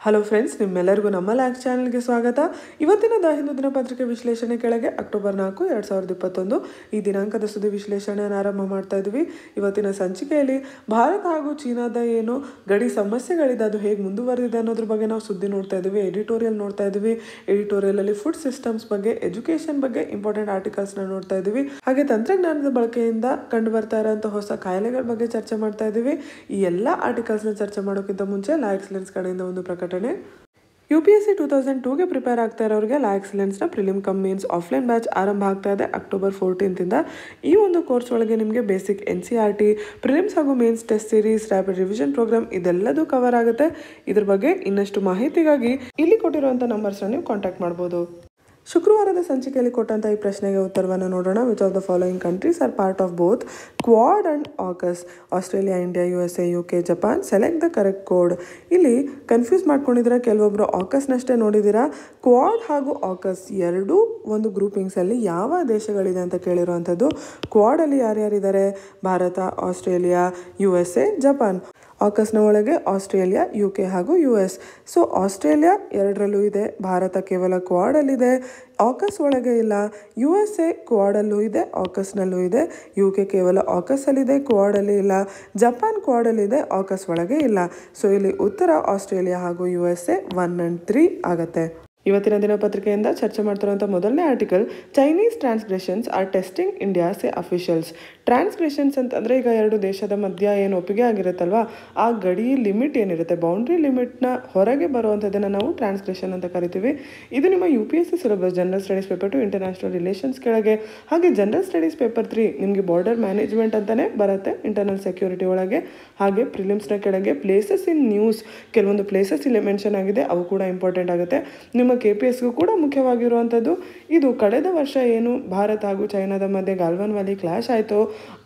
Hello friends, ನಿಮ್ಮೆಲ್ಲರಿಗೂ ನಮ್ಮ ಲ್ಯಾಕ್ಸ್ ಚಾನಲ್ಗೆ ಸ್ವಾಗತ. ಇವತ್ತಿನ ದ ಹಿಂದೂ ದಿನಪತ್ರಿಕೆ ವಿಶ್ಲೇಷಣೆ ಕೆಳಗೆ ಅಕ್ಟೋಬರ್ 4, 2021 ಈ ದಿನಾಂಕದ ಸುದ್ದಿ ವಿಶ್ಲೇಷಣೆಯನ್ನು ಆರಂಭ ಮಾಡ್ತಾ ಇದ್ವಿ. ಇವತ್ತಿನ ಸಂಚಿಕೆಯಲ್ಲಿ ಭಾರತ ಹಾಗೂ ಚೀನಾದ ಏನು ಗಡಿ ಸಮಸ್ಯೆಗಳಿದೆ, ಅದು ಹೇಗೆ ಮುಂದುವರೆದಿದೆ ಅನ್ನೋದ್ರ ಬಗ್ಗೆ ನಾವು ಸುದ್ದಿ ನೋಡ್ತಾ ಇದ್ವಿ. ಎಡಿಟೋರಿಯಲ್ ನೋಡ್ತಾ ಇದ್ವಿ. ಎಡಿಟೋರಿಯಲಲ್ಲಿ ಫುಡ್ ಸಿಸ್ಟಮ್ಸ್ ಬಗ್ಗೆ, ಎಜುಕೇಷನ್ ಬಗ್ಗೆ ಇಂಪಾರ್ಟೆಂಟ್ ಆರ್ಟಿಕಲ್ಸ್ನ ನೋಡ್ತಾ ಇದ್ವಿ. ಹಾಗೆ ತಂತ್ರಜ್ಞಾನದ ಬಳಕೆಯಿಂದ ಕಂಡು ಬರ್ತಾ ಇರೋಂಥ ಹೊಸ ಕಾಯಿಲೆಗಳ ಬಗ್ಗೆ ಚರ್ಚೆ ಮಾಡ್ತಾ ಇದ್ವಿ. ಈ ಎಲ್ಲ ಆರ್ಟಿಕಲ್ಸ್ನ ಚರ್ಚೆ ಮಾಡೋಕ್ಕಿಂತ ಮುಂಚೆ ಲಾ ಎಕ್ಸಲೆನ್ಸ್ ಕಡೆಯಿಂದ ಒಂದು ಪ್ರಕಟಣೆ. UPSC 2002ಗೆ ಪ್ರಿಪೇರ್ ಆಗ್ತಾ ಇರೋರಿಗೆ ಲಾ ಎಕ್ಸಲೆನ್ಸ್ನ prelim cum mains offline batch ಆರಂಭ ಆಗ್ತಾ ಇದೆ ಅಕ್ಟೋಬರ್ 14 ಈ ಒಂದು ಕೋರ್ಸ್ ಒಳಗೆ ನಿಮಗೆ ಬೇಸಿಕ್ NCERT, ಪ್ರಿಲಿಮ್ಸ್ ಹಾಗೂ mains test series, rapid revision program ಇದೆಲ್ಲದೂ ಕವರ್ ಆಗುತ್ತೆ. ಇದ್ರ ಬಗ್ಗೆ ಇನ್ನಷ್ಟು ಮಾಹಿತಿಗಾಗಿ ಇಲ್ಲಿ ಕೊಟ್ಟಿರುವಂಥ ನಂಬರ್ಸ್ನ ನೀವು ಕಾಂಟ್ಯಾಕ್ಟ್ ಮಾಡ್ಬೋದು. ಶುಕ್ರವಾರದ ಸಂಚಿಕೆಯಲ್ಲಿ ಕೊಟ್ಟಂಥ ಈ ಪ್ರಶ್ನೆಗೆ ಉತ್ತರವನ್ನು ನೋಡೋಣ. Which of the following countries are part of both Quad and occurs? Australia, India, USA, UK, Japan. Select the correct code. ಇಲ್ಲಿ ಕನ್ಫ್ಯೂಸ್ ಮಾಡ್ಕೊಂಡಿದ್ದೀರಾ, ಕೆಲವೊಬ್ಬರು ಆಕಸ್ನಷ್ಟೇ ನೋಡಿದ್ದೀರಾ. ಕ್ವಾಡ್ ಹಾಗೂ ಆಕಸ್ ಎರಡೂ ಒಂದು ಗ್ರೂಪಿಂಗ್ಸಲ್ಲಿ ಯಾವ ದೇಶಗಳಿದೆ ಅಂತ ಕೇಳಿರುವಂಥದ್ದು. ಕ್ವಾಡಲ್ಲಿ ಯಾರ್ಯಾರಿದ್ದಾರೆ? Bharat, Australia, USA, Japan. ಆಕಸ್ನ ಒಳಗೆ ಆಸ್ಟ್ರೇಲಿಯಾ, UK ಹಾಗೂ US. ಸೊ ಆಸ್ಟ್ರೇಲಿಯಾ ಎರಡರಲ್ಲೂ ಇದೆ, ಭಾರತ ಕೇವಲ ಕ್ವಾಡಲ್ಲಿದೆ. ಆಕಸ್ ಒಳಗೆ ಇಲ್ಲ. USA ಕ್ವಾಡಲ್ಲೂ ಇದೆ, ಆಕಸ್ನಲ್ಲೂ ಇದೆ. UK ಕೇವಲ ಆಕಸ್ಸಲ್ಲಿದೆ, ಕ್ವಾಡಲ್ಲಿ ಇಲ್ಲ. ಜಪಾನ್ ಕ್ವಾಡಲ್ಲಿದೆ, ಆಕಸ್ ಒಳಗೆ ಇಲ್ಲ. ಸೊ ಇಲ್ಲಿ ಉತ್ತರ ಆಸ್ಟ್ರೇಲಿಯಾ ಹಾಗೂ USA 1 and 3 ಆಗುತ್ತೆ. ಇವತ್ತಿನ ದಿನಪತ್ರಿಕೆಯಿಂದ ಚರ್ಚೆ ಮಾಡ್ತಿರುವಂಥ ಮೊದಲನೇ article, Chinese transgressions are testing India say officials. Transgressions ಅಂತಂದರೆ ಈಗ ಎರಡು ದೇಶದ ಮಧ್ಯ ಏನು ಒಪ್ಪಿಗೆ ಆಗಿರುತ್ತಲ್ವ, ಆ ಗಡಿ ಲಿಮಿಟ್ ಏನಿರುತ್ತೆ, ಬೌಂಡ್ರಿ ಲಿಮಿಟ್ನ ಹೊರಗೆ ಬರುವಂಥದ್ದನ್ನು ನಾವು ಟ್ರಾನ್ಸ್ಗ್ರೆಷನ್ ಅಂತ ಕರಿತೀವಿ. ಇದು ನಿಮ್ಮ UPSC syllabus general studies paper 2 international relations ಕೆಳಗೆ, ಹಾಗೆ ಜನರಲ್ ಸ್ಟಡೀಸ್ ಪೇಪರ್ 3 ನಿಮಗೆ ಬಾರ್ಡರ್ ಮ್ಯಾನೇಜ್ಮೆಂಟ್ ಅಂತಲೇ ಬರುತ್ತೆ ಇಂಟರ್ನಲ್ ಸೆಕ್ಯೂರಿಟಿ ಒಳಗೆ. ಹಾಗೆ ಪ್ರಿಲಿಮ್ಸ್ನ ಕೆಳಗೆ ಪ್ಲೇಸಸ್ ಇನ್ ನ್ಯೂಸ್, ಕೆಲವೊಂದು ಪ್ಲೇಸಸ್ ಇಲ್ಲಿ ಮೆನ್ಷನ್ ಆಗಿದೆ, ಅವು ಕೂಡ ಇಂಪಾರ್ಟೆಂಟ್ ಆಗುತ್ತೆ. ನಿಮ್ಮ KPSಗೂ ಕೂಡ ಮುಖ್ಯವಾಗಿರುವಂಥದ್ದು. ಇದು ಕಳೆದ ವರ್ಷ ಏನು ಭಾರತ ಹಾಗೂ ಚೈನಾದ ಮಧ್ಯೆ ಗಾಲ್ವಾನ್ ವ್ಯಾಲಿ ಕ್ಲಾಶ್ ಆಯಿತು,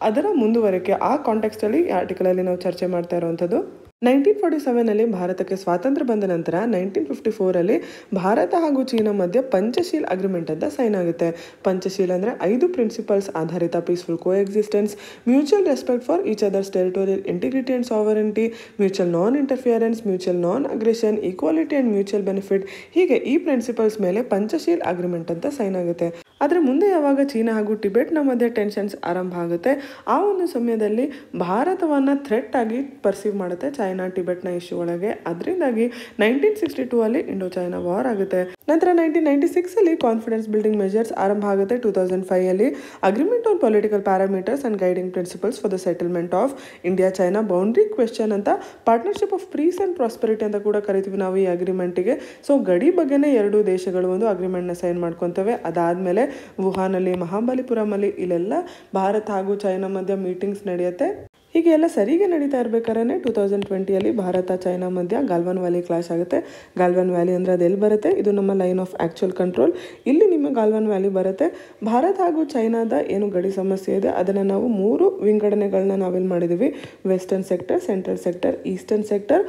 ಅದರ ಮುಂದುವರಿಕೆ. ಆ ಕಾಂಟೆಕ್ಸ್ಟಲ್ಲಿ ಈ ಆರ್ಟಿಕಲಲ್ಲಿ ನಾವು ಚರ್ಚೆ ಮಾಡ್ತಾ ಇರುವಂಥದ್ದು. 1947ನಲ್ಲಿ ಭಾರತಕ್ಕೆ ಸ್ವಾತಂತ್ರ್ಯ ಬಂದ ನಂತರ 1954ರಲ್ಲಿ ಭಾರತ ಹಾಗೂ ಚೀನಾ ಮಧ್ಯೆ ಪಂಚಶೀಲ್ ಅಗ್ರಿಮೆಂಟ್ ಅಂತ ಸೈನ್ ಆಗುತ್ತೆ. ಪಂಚಶೀಲ್ ಅಂದರೆ 5 ಪ್ರಿನ್ಸಿಪಲ್ಸ್ ಆಧಾರಿತ peaceful coexistence, mutual respect for each others territorial integrity and sovereignty, mutual non interference, mutual non aggression, equality and mutual benefit. ಹೀಗೆ ಈ ಪ್ರಿನ್ಸಿಪಲ್ಸ್ ಮೇಲೆ ಪಂಚಶೀಲ್ ಅಗ್ರಿಮೆಂಟ್ ಅಂತ ಸೈನ್ ಆಗುತ್ತೆ. ಆದರೆ ಮುಂದೆ ಯಾವಾಗ ಚೀನಾ ಹಾಗೂ ಟಿಬೆಟ್ನ ಮಧ್ಯೆ ಟೆನ್ಷನ್ಸ್ ಆರಂಭ ಆಗುತ್ತೆ, ಆ ಒಂದು ಸಮಯದಲ್ಲಿ ಭಾರತವನ್ನು ಥ್ರೆಟ್ ಆಗಿ ಪರ್ಸೀವ್ ಮಾಡುತ್ತೆ ಚೈನಾ ಟಿಬೆಟ್ನ ಇಶ್ಯೂ ಒಳಗೆ. ಅದರಿಂದಾಗಿ 1962ಅಲ್ಲಿ ಇಂಡೋ ಚೈನಾ ವಾರ್ ಆಗುತ್ತೆ. ನಂತರ 1996ಅಲ್ಲಿ ಕಾನ್ಫಿಡೆನ್ಸ್ ಬಿಲ್ಡಿಂಗ್ ಮೆಜರ್ಸ್ ಆರಂಭ ಆಗುತ್ತೆ. 2005ಅಲ್ಲಿ agreement on political parameters and guiding principles for the settlement of India China boundary question ಅಂತ, partnership of peace and prosperity ಅಂತ ಕೂಡ ಕರಿತೀವಿ ನಾವು ಈ ಅಗ್ರಿಮೆಂಟಿಗೆ. ಸೊ ಗಡಿ ಬಗ್ಗೆನೇ ಎರಡೂ ದೇಶಗಳು ಒಂದು ಅಗ್ರಿಮೆಂಟ್ನ ಸೈನ್ ಮಾಡ್ಕೊತವೆ. ಅದಾದಮೇಲೆ ವುಹಾನಲ್ಲಿ, ಮಹಾಬಲಿಪುರಮಲ್ಲಿ ಇಲ್ಲೆಲ್ಲ ಭಾರತ ಹಾಗೂ ಚೈನಾ ಮಧ್ಯ ಮೀಟಿಂಗ್ಸ್ ನಡೆಯುತ್ತೆ. ಹೀಗೆ ಎಲ್ಲ ಸರಿಗೆ ನಡೀತಾ ಇರಬೇಕಾದ್ರೆ 2020ಅಲ್ಲಿ ಭಾರತ ಚೈನಾ ಮಧ್ಯ ಗಾಲ್ವಾನ್ ವ್ಯಾಲಿ ಕ್ಲಾಶ್ ಆಗುತ್ತೆ. ಗಾಲ್ವಾನ್ ವ್ಯಾಲಿ ಅಂದರೆ ಅದೆಲ್ಲಿ ಬರುತ್ತೆ? ಇದು ನಮ್ಮ ಲೈನ್ ಆಫ್ ಆ್ಯಕ್ಚುಯಲ್ ಕಂಟ್ರೋಲ್. ಇಲ್ಲಿ ನಿಮ್ಮ ಗಾಲ್ವಾನ್ ವ್ಯಾಲಿ ಬರುತ್ತೆ. ಭಾರತ ಹಾಗೂ ಚೈನಾದ ಏನು ಗಡಿ ಸಮಸ್ಯೆ ಇದೆ ಅದನ್ನು ನಾವು 3 ವಿಂಗಡಣೆಗಳನ್ನ ನಾವೇನು ಮಾಡಿದ್ದೀವಿ, western sector, central sector, eastern sector.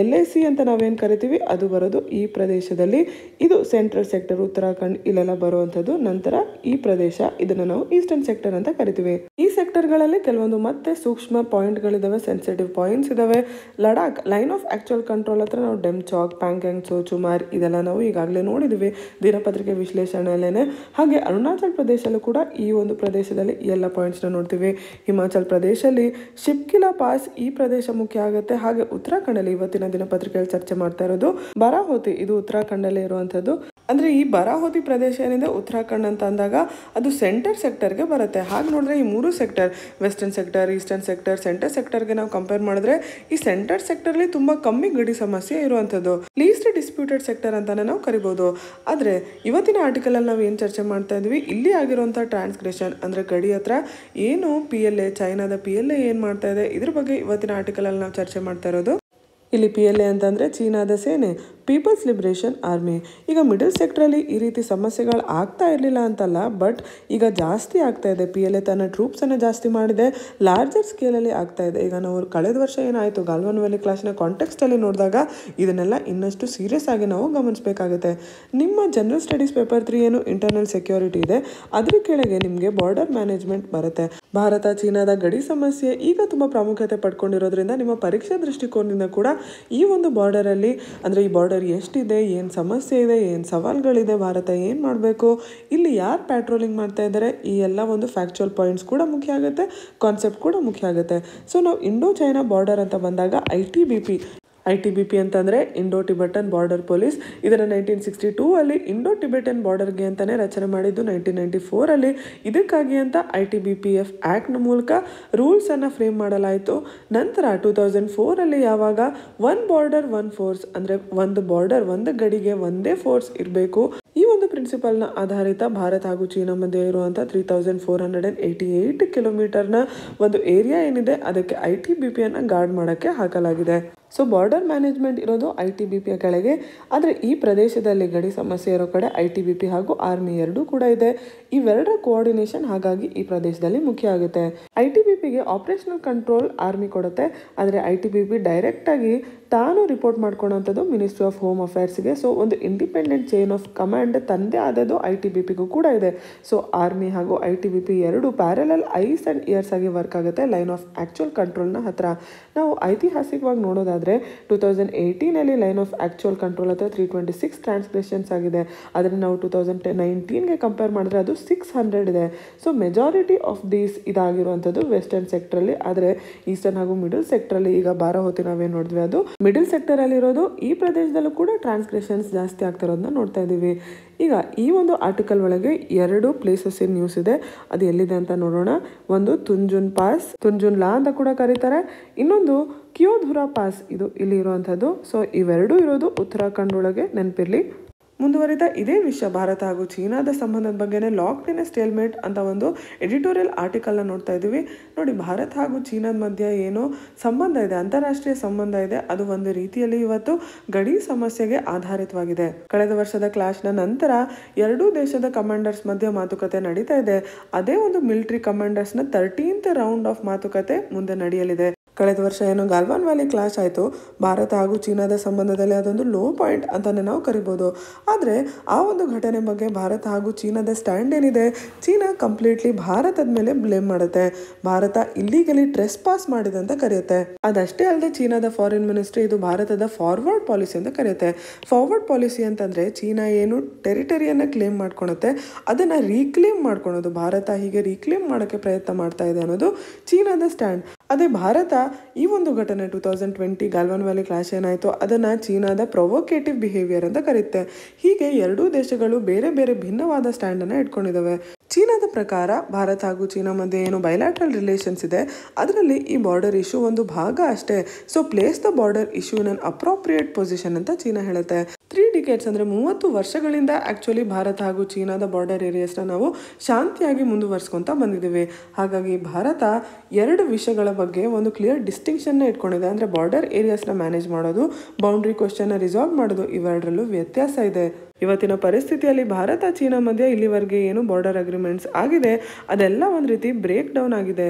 LAC ಅಂತ ನಾವೇನು ಕರಿತೀವಿ ಅದು ಬರೋದು ಈ ಪ್ರದೇಶದಲ್ಲಿ. ಇದು ಸೆಂಟ್ರಲ್ ಸೆಕ್ಟರ್, ಉತ್ತರಾಖಂಡ್ ಇಲ್ಲೆಲ್ಲ ಬರುವಂಥದ್ದು. ನಂತರ ಈ ಪ್ರದೇಶ, ಇದನ್ನು ನಾವು ಈಸ್ಟರ್ನ್ ಸೆಕ್ಟರ್ ಅಂತ ಕರಿತೀವಿ. ಈ ಸೆಕ್ಟರ್ಗಳಲ್ಲಿ ಕೆಲವೊಂದು ಮತ್ತೆ ಸೂಕ್ಷ್ಮ ಪಾಯಿಂಟ್ಗಳಿದಾವೆ, ಸೆನ್ಸಿಟಿವ್ ಪಾಯಿಂಟ್ಸ್ ಇದಾವೆ. Ladakh line of actual control ಹತ್ರ ನಾವು ಡೆಮ್ಚಾಕ್, ಪ್ಯಾಂಗ್ಯಾಂಗ್ ತ್ಸೋ, ಚುಮಾರ್ ಇದೆಲ್ಲ ನಾವು ಈಗಾಗಲೇ ನೋಡಿದ್ದೀವಿ ದಿನಪತ್ರಿಕೆ ವಿಶ್ಲೇಷಣೆಯಲ್ಲೇ. ಹಾಗೆ ಅರುಣಾಚಲ್ ಪ್ರದೇಶಲ್ಲೂ ಕೂಡ ಈ ಒಂದು ಪ್ರದೇಶದಲ್ಲಿ ಎಲ್ಲ ಪಾಯಿಂಟ್ಸ್ನ ನೋಡ್ತೀವಿ. ಹಿಮಾಚಲ್ ಪ್ರದೇಶದಲ್ಲಿ ಶಿಪ್ಕಿಲಾ ಪಾಸ್ ಈ ಪ್ರದೇಶ ಮುಖ್ಯ ಆಗುತ್ತೆ. ಹಾಗೆ ಉತ್ತರಾಖಂಡಲ್ಲಿ ಇವತ್ತಿನ ದಿನಪತ್ರಿಕೆಯಲ್ಲಿ ಚರ್ಚೆ ಮಾಡ್ತಾ ಇರೋದು ಬರಾಹೋತಿ, ಇದು ಉತ್ತರಾಖಂಡಲ್ಲೇ ಇರುವಂಥದ್ದು. ಅಂದರೆ ಈ ಬರಾಹೋತಿ ಪ್ರದೇಶ ಏನಿದೆ ಉತ್ತರಾಖಂಡ್ ಅಂತ ಅಂದಾಗ ಅದು ಸೆಂಟರ್ ಸೆಕ್ಟರ್ಗೆ ಬರುತ್ತೆ. ಹಾಗೆ ನೋಡಿದ್ರೆ ಈ 3 sector, western sector, eastern sector, centre ಸೆಕ್ಟರ್ಗೆ ನಾವು ಕಂಪೇರ್ ಮಾಡಿದ್ರೆ ಈ ಸೆಂಟರ್ ಸೆಕ್ಟರ್ಲಿ ತುಂಬ ಕಮ್ಮಿ ಗಡಿ ಸಮಸ್ಯೆ ಇರುವಂಥದ್ದು. ಲೀಸ್ಟ್ ಡಿಸ್ಪ್ಯೂಟೆಡ್ ಸೆಕ್ಟರ್ ಅಂತಾನೆ ನಾವು ಕರಿಬೋದು. ಆದರೆ ಇವತ್ತಿನ ಆರ್ಟಿಕಲಲ್ಲಿ ನಾವು ಏನು ಚರ್ಚೆ ಮಾಡ್ತಾ ಇದ್ವಿ, ಇಲ್ಲಿ ಆಗಿರುವಂಥ ಟ್ರಾನ್ಸ್ಗ್ರೆಷನ್ ಅಂದರೆ ಗಡಿ ಹತ್ರ ಏನು PLA, ಚೈನಾದ PLA ಏನು ಮಾಡ್ತಾ ಇದೆ, ಇದ್ರ ಬಗ್ಗೆ ಇವತ್ತಿನ ಆರ್ಟಿಕಲಲ್ಲಿ ನಾವು ಚರ್ಚೆ ಮಾಡ್ತಾ ಇರೋದು. ಇಲ್ಲಿ PLA ಅಂತಂದರೆ ಚೀನಾದ ಸೇನೆ, ಪೀಪಲ್ಸ್ ಲಿಬರೇಷನ್ ಆರ್ಮಿ. ಈಗ ಮಿಡಲ್ ಸೆಕ್ಟ್ರಲ್ಲಿ ಈ ರೀತಿ ಸಮಸ್ಯೆಗಳು ಆಗ್ತಾ ಇರಲಿಲ್ಲ ಅಂತಲ್ಲ, ಬಟ್ ಈಗ ಜಾಸ್ತಿ ಆಗ್ತಾ ಇದೆ. PLA ತನ್ನ ಟ್ರೂಪ್ಸನ್ನು ಜಾಸ್ತಿ ಮಾಡಿದೆ, ಲಾರ್ಜರ್ ಸ್ಕೇಲಲ್ಲಿ ಆಗ್ತಾ ಇದೆ. ಈಗ ನಾವು ಕಳೆದ ವರ್ಷ ಏನಾಯಿತು ಗಾಲ್ವಾನ್ ವ್ಯಾಲಿ ಕ್ಲಾಶ್ನ ಕಾಂಟೆಕ್ಸ್ಟಲ್ಲಿ ನೋಡಿದಾಗ ಇದನ್ನೆಲ್ಲ ಇನ್ನಷ್ಟು ಸೀರಿಯಸ್ ಆಗಿ ನಾವು ಗಮನಿಸಬೇಕಾಗುತ್ತೆ. ನಿಮ್ಮ ಜನರಲ್ ಸ್ಟಡೀಸ್ ಪೇಪರ್ 3 ಏನು ಇಂಟರ್ನಲ್ ಸೆಕ್ಯೂರಿಟಿ ಇದೆ, ಅದ್ರ ಕೆಳಗೆ ನಿಮಗೆ ಬಾರ್ಡರ್ ಮ್ಯಾನೇಜ್ಮೆಂಟ್ ಬರುತ್ತೆ. ಭಾರತ ಚೀನಾದ ಗಡಿ ಸಮಸ್ಯೆ ಈಗ ತುಂಬ ಪ್ರಾಮುಖ್ಯತೆ ಪಡ್ಕೊಂಡಿರೋದ್ರಿಂದ ನಿಮ್ಮ ಪರೀಕ್ಷಾ ದೃಷ್ಟಿಕೋನದಿಂದ ಕೂಡ ಈ ಒಂದು ಬಾರ್ಡರಲ್ಲಿ ಅಂದರೆ ಈ ಬಾರ್ಡರ್ ಬಾರ್ಡರ್ ಎಷ್ಟಿದೆ, ಏನು ಸಮಸ್ಯೆ ಇದೆ, ಏನು ಸವಾಲುಗಳಿದೆ, ಭಾರತ ಏನು ಮಾಡಬೇಕು, ಇಲ್ಲಿ ಯಾರು ಪ್ಯಾಟ್ರೋಲಿಂಗ್ ಮಾಡ್ತಾ ಇದ್ದಾರೆ, ಈ ಎಲ್ಲ ಒಂದು ಫ್ಯಾಕ್ಚುಯಲ್ ಪಾಯಿಂಟ್ಸ್ ಕೂಡ ಮುಖ್ಯ ಆಗುತ್ತೆ, ಕಾನ್ಸೆಪ್ಟ್ ಕೂಡ ಮುಖ್ಯ ಆಗುತ್ತೆ. ಸೊ ನಾವು ಇಂಡೋ ಚೈನಾ ಬಾರ್ಡರ್ ಅಂತ ಬಂದಾಗ ITBP ಅಂತಂದರೆ ಇಂಡೋ ಟಿಬೆಟನ್ ಬಾರ್ಡರ್ ಪೊಲೀಸ್. ಇದನ್ನು 1962 ಅಲ್ಲಿ ಇಂಡೋ ಟಿಬೆಟನ್ ಬಾರ್ಡರ್ಗೆ ಅಂತಲೇ ರಚನೆ ಮಾಡಿದ್ದು. 1994 ಅಲ್ಲಿ ಇದಕ್ಕಾಗಿ ಅಂತ ITBPF ಆ್ಯಕ್ಟ್ನ ಮೂಲಕ ರೂಲ್ಸನ್ನು ಫ್ರೇಮ್ ಮಾಡಲಾಯಿತು. ನಂತರ 2004 ಅಲ್ಲಿ ಯಾವಾಗ ಒನ್ ಬಾರ್ಡರ್ ಒನ್ ಫೋರ್ಸ್, ಅಂದರೆ ಒಂದು ಬಾರ್ಡರ್ ಒಂದು ಗಡಿಗೆ ಒಂದೇ ಫೋರ್ಸ್ ಇರಬೇಕು, ಈ ಒಂದು ಪ್ರಿನ್ಸಿಪಲ್ನ ಆಧಾರಿತ ಭಾರತ ಹಾಗೂ ಚೀನಾ ಮಧ್ಯೆ ಇರುವಂಥ 3488 ಕಿಲೋಮೀಟರ್ನ ಒಂದು ಏರಿಯಾ ಏನಿದೆ ಅದಕ್ಕೆ ITBPಯನ್ನು ಗಾರ್ಡ್ ಮಾಡೋಕ್ಕೆ ಹಾಕಲಾಗಿದೆ. ಸೊ ಬಾರ್ಡರ್ ಮ್ಯಾನೇಜ್ಮೆಂಟ್ ಇರೋದು ITBPಯ ಕೆಳಗೆ. ಆದರೆ ಈ ಪ್ರದೇಶದಲ್ಲಿ ಗಡಿ ಸಮಸ್ಯೆ ಇರೋ ಕಡೆ ITBP ಹಾಗೂ ಆರ್ಮಿ ಎರಡೂ ಕೂಡ ಇದೆ. ಇವೆರಡರ ಕೋಆರ್ಡಿನೇಷನ್ ಹಾಗಾಗಿ ಈ ಪ್ರದೇಶದಲ್ಲಿ ಮುಖ್ಯ ಆಗುತ್ತೆ. ITBPಗೆ ಆಪರೇಷನಲ್ ಕಂಟ್ರೋಲ್ ಆರ್ಮಿ ಕೊಡುತ್ತೆ, ಆದರೆ ITBP ಡೈರೆಕ್ಟಾಗಿ ತಾನು ರಿಪೋರ್ಟ್ ಮಾಡ್ಕೊಳ್ಳೋಂಥದ್ದು ಮಿನಿಸ್ಟ್ರಿ ಆಫ್ ಹೋಮ್ ಅಫೇರ್ಸ್ಗೆ. ಸೊ ಒಂದು ಇಂಡಿಪೆಂಡೆಂಟ್ ಚೈನ್ ಆಫ್ ಕಮಾಂಡ್ ತಂದೆ ಆದದ್ದು ITBPಗೂ ಕೂಡ ಇದೆ. ಸೊ ಆರ್ಮಿ ಹಾಗೂ ITBP ಎರಡು ಪ್ಯಾರಲಲ್ ಐಸ್ ಆ್ಯಂಡ್ ಇಯರ್ಸ್ ಆಗಿ ವರ್ಕ್ ಆಗುತ್ತೆ ಲೈನ್ ಆಫ್ ಆ್ಯಕ್ಚುಯಲ್ ಕಂಟ್ರೋಲ್ನ ಹತ್ರ. ನಾವು ಐತಿಹಾಸಿಕವಾಗಿ ನೋಡೋದಾದರೆ 2018 ಲೈನ್ ಆಫ್ ಆ್ಯಕ್ಚುಯಲ್ ಕಂಟ್ರೋಲ್ ಹತ್ರ 326 ಟ್ರಾನ್ಸ್ಗ್ರೆಷನ್ಸ್ ಆಗಿದೆ. ಆದರೆ ನಾವು 2019ಗೆ ಕಂಪೇರ್ ಮಾಡಿದ್ರೆ ಅದು 600 ಇದೆ. ಸೊ ಮೆಜಾರಿಟಿ ಆಫ್ ದೀಸ್ ಇದಾಗಿರುವಂಥದ್ದು ವೆಸ್ಟರ್ನ್ ಸೆಕ್ಟ್ರಲ್ಲಿ. ಆದರೆ ಈಸ್ಟರ್ನ್ ಹಾಗೂ ಮಿಡಲ್ ಸೆಕ್ಟ್ರಲ್ಲಿ ಈಗ ಬಾರ ಹೊತ್ತಿ ನಾವೇನು ನೋಡಿದ್ವಿ ಅದು ಮಿಡಲ್ ಸೆಕ್ಟರಲ್ಲಿ ಇರೋದು. ಈ ಪ್ರದೇಶದಲ್ಲೂ ಕೂಡ ಟ್ರಾನ್ಸ್ಗ್ರೆಷನ್ಸ್ ಜಾಸ್ತಿ ಆಗ್ತಿರೋದನ್ನ ನೋಡ್ತಾ ಇದ್ದೀವಿ. ಈಗ ಈ ಒಂದು ಆರ್ಟಿಕಲ್ ಒಳಗೆ 2 ಪ್ಲೇಸಸ್ ಇನ್ ನ್ಯೂಸ್ ಇದೆ. ಅದು ಎಲ್ಲಿದೆ ಅಂತ ನೋಡೋಣ. ಒಂದು ತುಂಜುನ್ ಪಾಸ್, ತುಂಜುನ್ ಲಾ ಅಂತ ಕೂಡ ಕರೀತಾರೆ. ಇನ್ನೊಂದು ಕಿಯೋಧುರಾ ಪಾಸ್, ಇದು ಇಲ್ಲಿ ಇರುವಂಥದ್ದು. ಸೊ ಇವೆರಡೂ ಇರೋದು ಉತ್ತರಾಖಂಡ್ ಒಳಗೆ, ನೆನಪಿರಲಿ. ಮುಂದುವರಿದ ಇದೇ ವಿಷಯ ಭಾರತ ಹಾಗೂ ಚೀನಾದ ಸಂಬಂಧದ ಬಗ್ಗೆನೇ ಲಾಕ್ಡ್ ಇನ್ ಸ್ಟೇಲ್ಮೇಟ್ ಅಂತ ಒಂದು ಎಡಿಟೋರಿಯಲ್ ಆರ್ಟಿಕಲ್ನ ನೋಡ್ತಾ ಇದ್ದೀವಿ. ನೋಡಿ, ಭಾರತ ಹಾಗೂ ಚೀನಾದ ಮಧ್ಯೆ ಏನೋ ಸಂಬಂಧ ಇದೆ, ಅಂತಾರಾಷ್ಟ್ರೀಯ ಸಂಬಂಧ ಇದೆ. ಅದು ಒಂದು ರೀತಿಯಲ್ಲಿ ಇವತ್ತು ಗಡಿ ಸಮಸ್ಯೆಗೆ ಆಧಾರಿತವಾಗಿದೆ. ಕಳೆದ ವರ್ಷದ ಕ್ಲಾಶ್ನ ನಂತರ ಎರಡೂ ದೇಶದ ಕಮಾಂಡರ್ಸ್ ಮಧ್ಯೆ ಮಾತುಕತೆ ನಡೀತಾ ಇದೆ. ಅದೇ ಒಂದು ಮಿಲಿಟರಿ ಕಮಾಂಡರ್ಸ್ನ 13th ರೌಂಡ್ ಆಫ್ ಮಾತುಕತೆ ಮುಂದೆ ನಡೆಯಲಿದೆ. ಕಳೆದ ವರ್ಷ ಏನು ಗಾಲ್ವಾನ್ ವ್ಯಾಲಿ ಕ್ಲಾಶ್ ಆಯಿತು, ಭಾರತ ಹಾಗೂ ಚೀನಾದ ಸಂಬಂಧದಲ್ಲಿ ಅದೊಂದು ಲೋ ಪಾಯಿಂಟ್ ಅಂತಲೇ ನಾವು ಕರಿಬೋದು. ಆದರೆ ಆ ಒಂದು ಘಟನೆ ಬಗ್ಗೆ ಭಾರತ ಹಾಗೂ ಚೀನಾದ ಸ್ಟ್ಯಾಂಡ್ ಏನಿದೆ, ಚೀನಾ ಕಂಪ್ಲೀಟ್ಲಿ ಭಾರತದ ಮೇಲೆ ಬ್ಲೇಮ್ ಮಾಡುತ್ತೆ. ಭಾರತ ಇಲ್ಲಿಗಲಿ ಟ್ರೆಸ್ ಪಾಸ್ ಮಾಡಿದೆ ಅಂತ ಕರೆಯುತ್ತೆ. ಅದಷ್ಟೇ ಅಲ್ಲದೆ ಚೀನಾದ ಫಾರಿನ್ ಮಿನಿಸ್ಟ್ರಿ ಇದು ಭಾರತದ ಫಾರ್ವರ್ಡ್ ಪಾಲಿಸಿ ಅಂತ ಕರೆಯುತ್ತೆ. ಫಾರ್ವರ್ಡ್ ಪಾಲಿಸಿ ಅಂತಂದರೆ ಚೀನಾ ಏನು ಟೆರಿಟರಿಯನ್ನು ಕ್ಲೇಮ್ ಮಾಡ್ಕೊಳುತ್ತೆ ಅದನ್ನು ರೀಕ್ಲೇಮ್ ಮಾಡ್ಕೊಳೋದು. ಭಾರತ ಹೀಗೆ ರೀಕ್ಲೇಮ್ ಮಾಡೋಕ್ಕೆ ಪ್ರಯತ್ನ ಮಾಡ್ತಾ ಇದೆ ಅನ್ನೋದು ಚೀನಾದ ಸ್ಟ್ಯಾಂಡ್. ಅದೇ ಭಾರತ ಈ ಒಂದು ಘಟನೆ 2020 ಗಾಲ್ವಾನ್ ವ್ಯಾಲಿ ಕ್ಲಾಶ್ ಏನಾಯಿತು ಅದನ್ನು ಚೀನಾದ ಪ್ರೊವೊಕೇಟಿವ್ ಬಿಹೇವಿಯರ್ ಅಂತ ಕರೆಯುತ್ತೆ. ಹೀಗೆ ಎರಡೂ ದೇಶಗಳು ಬೇರೆ ಬೇರೆ ಭಿನ್ನವಾದ ಸ್ಟ್ಯಾಂಡನ್ನು ಇಟ್ಕೊಂಡಿದ್ದಾವೆ. ಚೀನಾದ ಪ್ರಕಾರ ಭಾರತ ಹಾಗೂ ಚೀನಾ ಮಧ್ಯೆ ಏನು ಬೈಲ್ಯಾಟ್ರಲ್ ರಿಲೇಷನ್ಸ್ ಇದೆ ಅದರಲ್ಲಿ ಈ ಬಾರ್ಡರ್ ಇಶ್ಯೂ ಒಂದು ಭಾಗ ಅಷ್ಟೇ. So place the border issue in an appropriate position ಅಂತ ಚೀನಾ ಹೇಳುತ್ತೆ. 3 ಡಿಕೇಡ್ಸ್ ಅಂದರೆ 30 ವರ್ಷಗಳಿಂದ ಆ್ಯಕ್ಚುಲಿ ಭಾರತ ಹಾಗೂ ಚೀನಾದ ಬಾರ್ಡರ್ ಏರಿಯಾಸ್ನ ನಾವು ಶಾಂತಿಯಾಗಿ ಮುಂದುವರ್ಸ್ಕೊತ ಬಂದಿದ್ದೀವಿ. ಹಾಗಾಗಿ ಭಾರತ 2 ವಿಷಯಗಳ ಬಗ್ಗೆ ಒಂದು ಕ್ಲಿಯರ್ ಡಿಸ್ಟಿಂಕ್ಷನ್ನ ಇಟ್ಕೊಂಡಿದೆ. ಅಂದರೆ ಬಾರ್ಡರ್ ಏರಿಯಾಸ್ನ ಮ್ಯಾನೇಜ್ ಮಾಡೋದು, ಬೌಂಡ್ರಿ ಕ್ವೆಶ್ಚನ್ನ ರಿಸಾಲ್ವ್ ಮಾಡೋದು, ಇವೆರಡರಲ್ಲೂ ವ್ಯತ್ಯಾಸ ಇದೆ. ಇವತ್ತಿನ ಪರಿಸ್ಥಿತಿಯಲ್ಲಿ ಭಾರತ ಚೀನಾ ಮಧ್ಯೆ ಇಲ್ಲಿವರೆಗೆ ಏನು ಬಾರ್ಡರ್ ಅಗ್ರಿಮೆಂಟ್ಸ್ ಆಗಿದೆ ಅದೆಲ್ಲ ಒಂದು ರೀತಿ ಬ್ರೇಕ್ ಡೌನ್ ಆಗಿದೆ.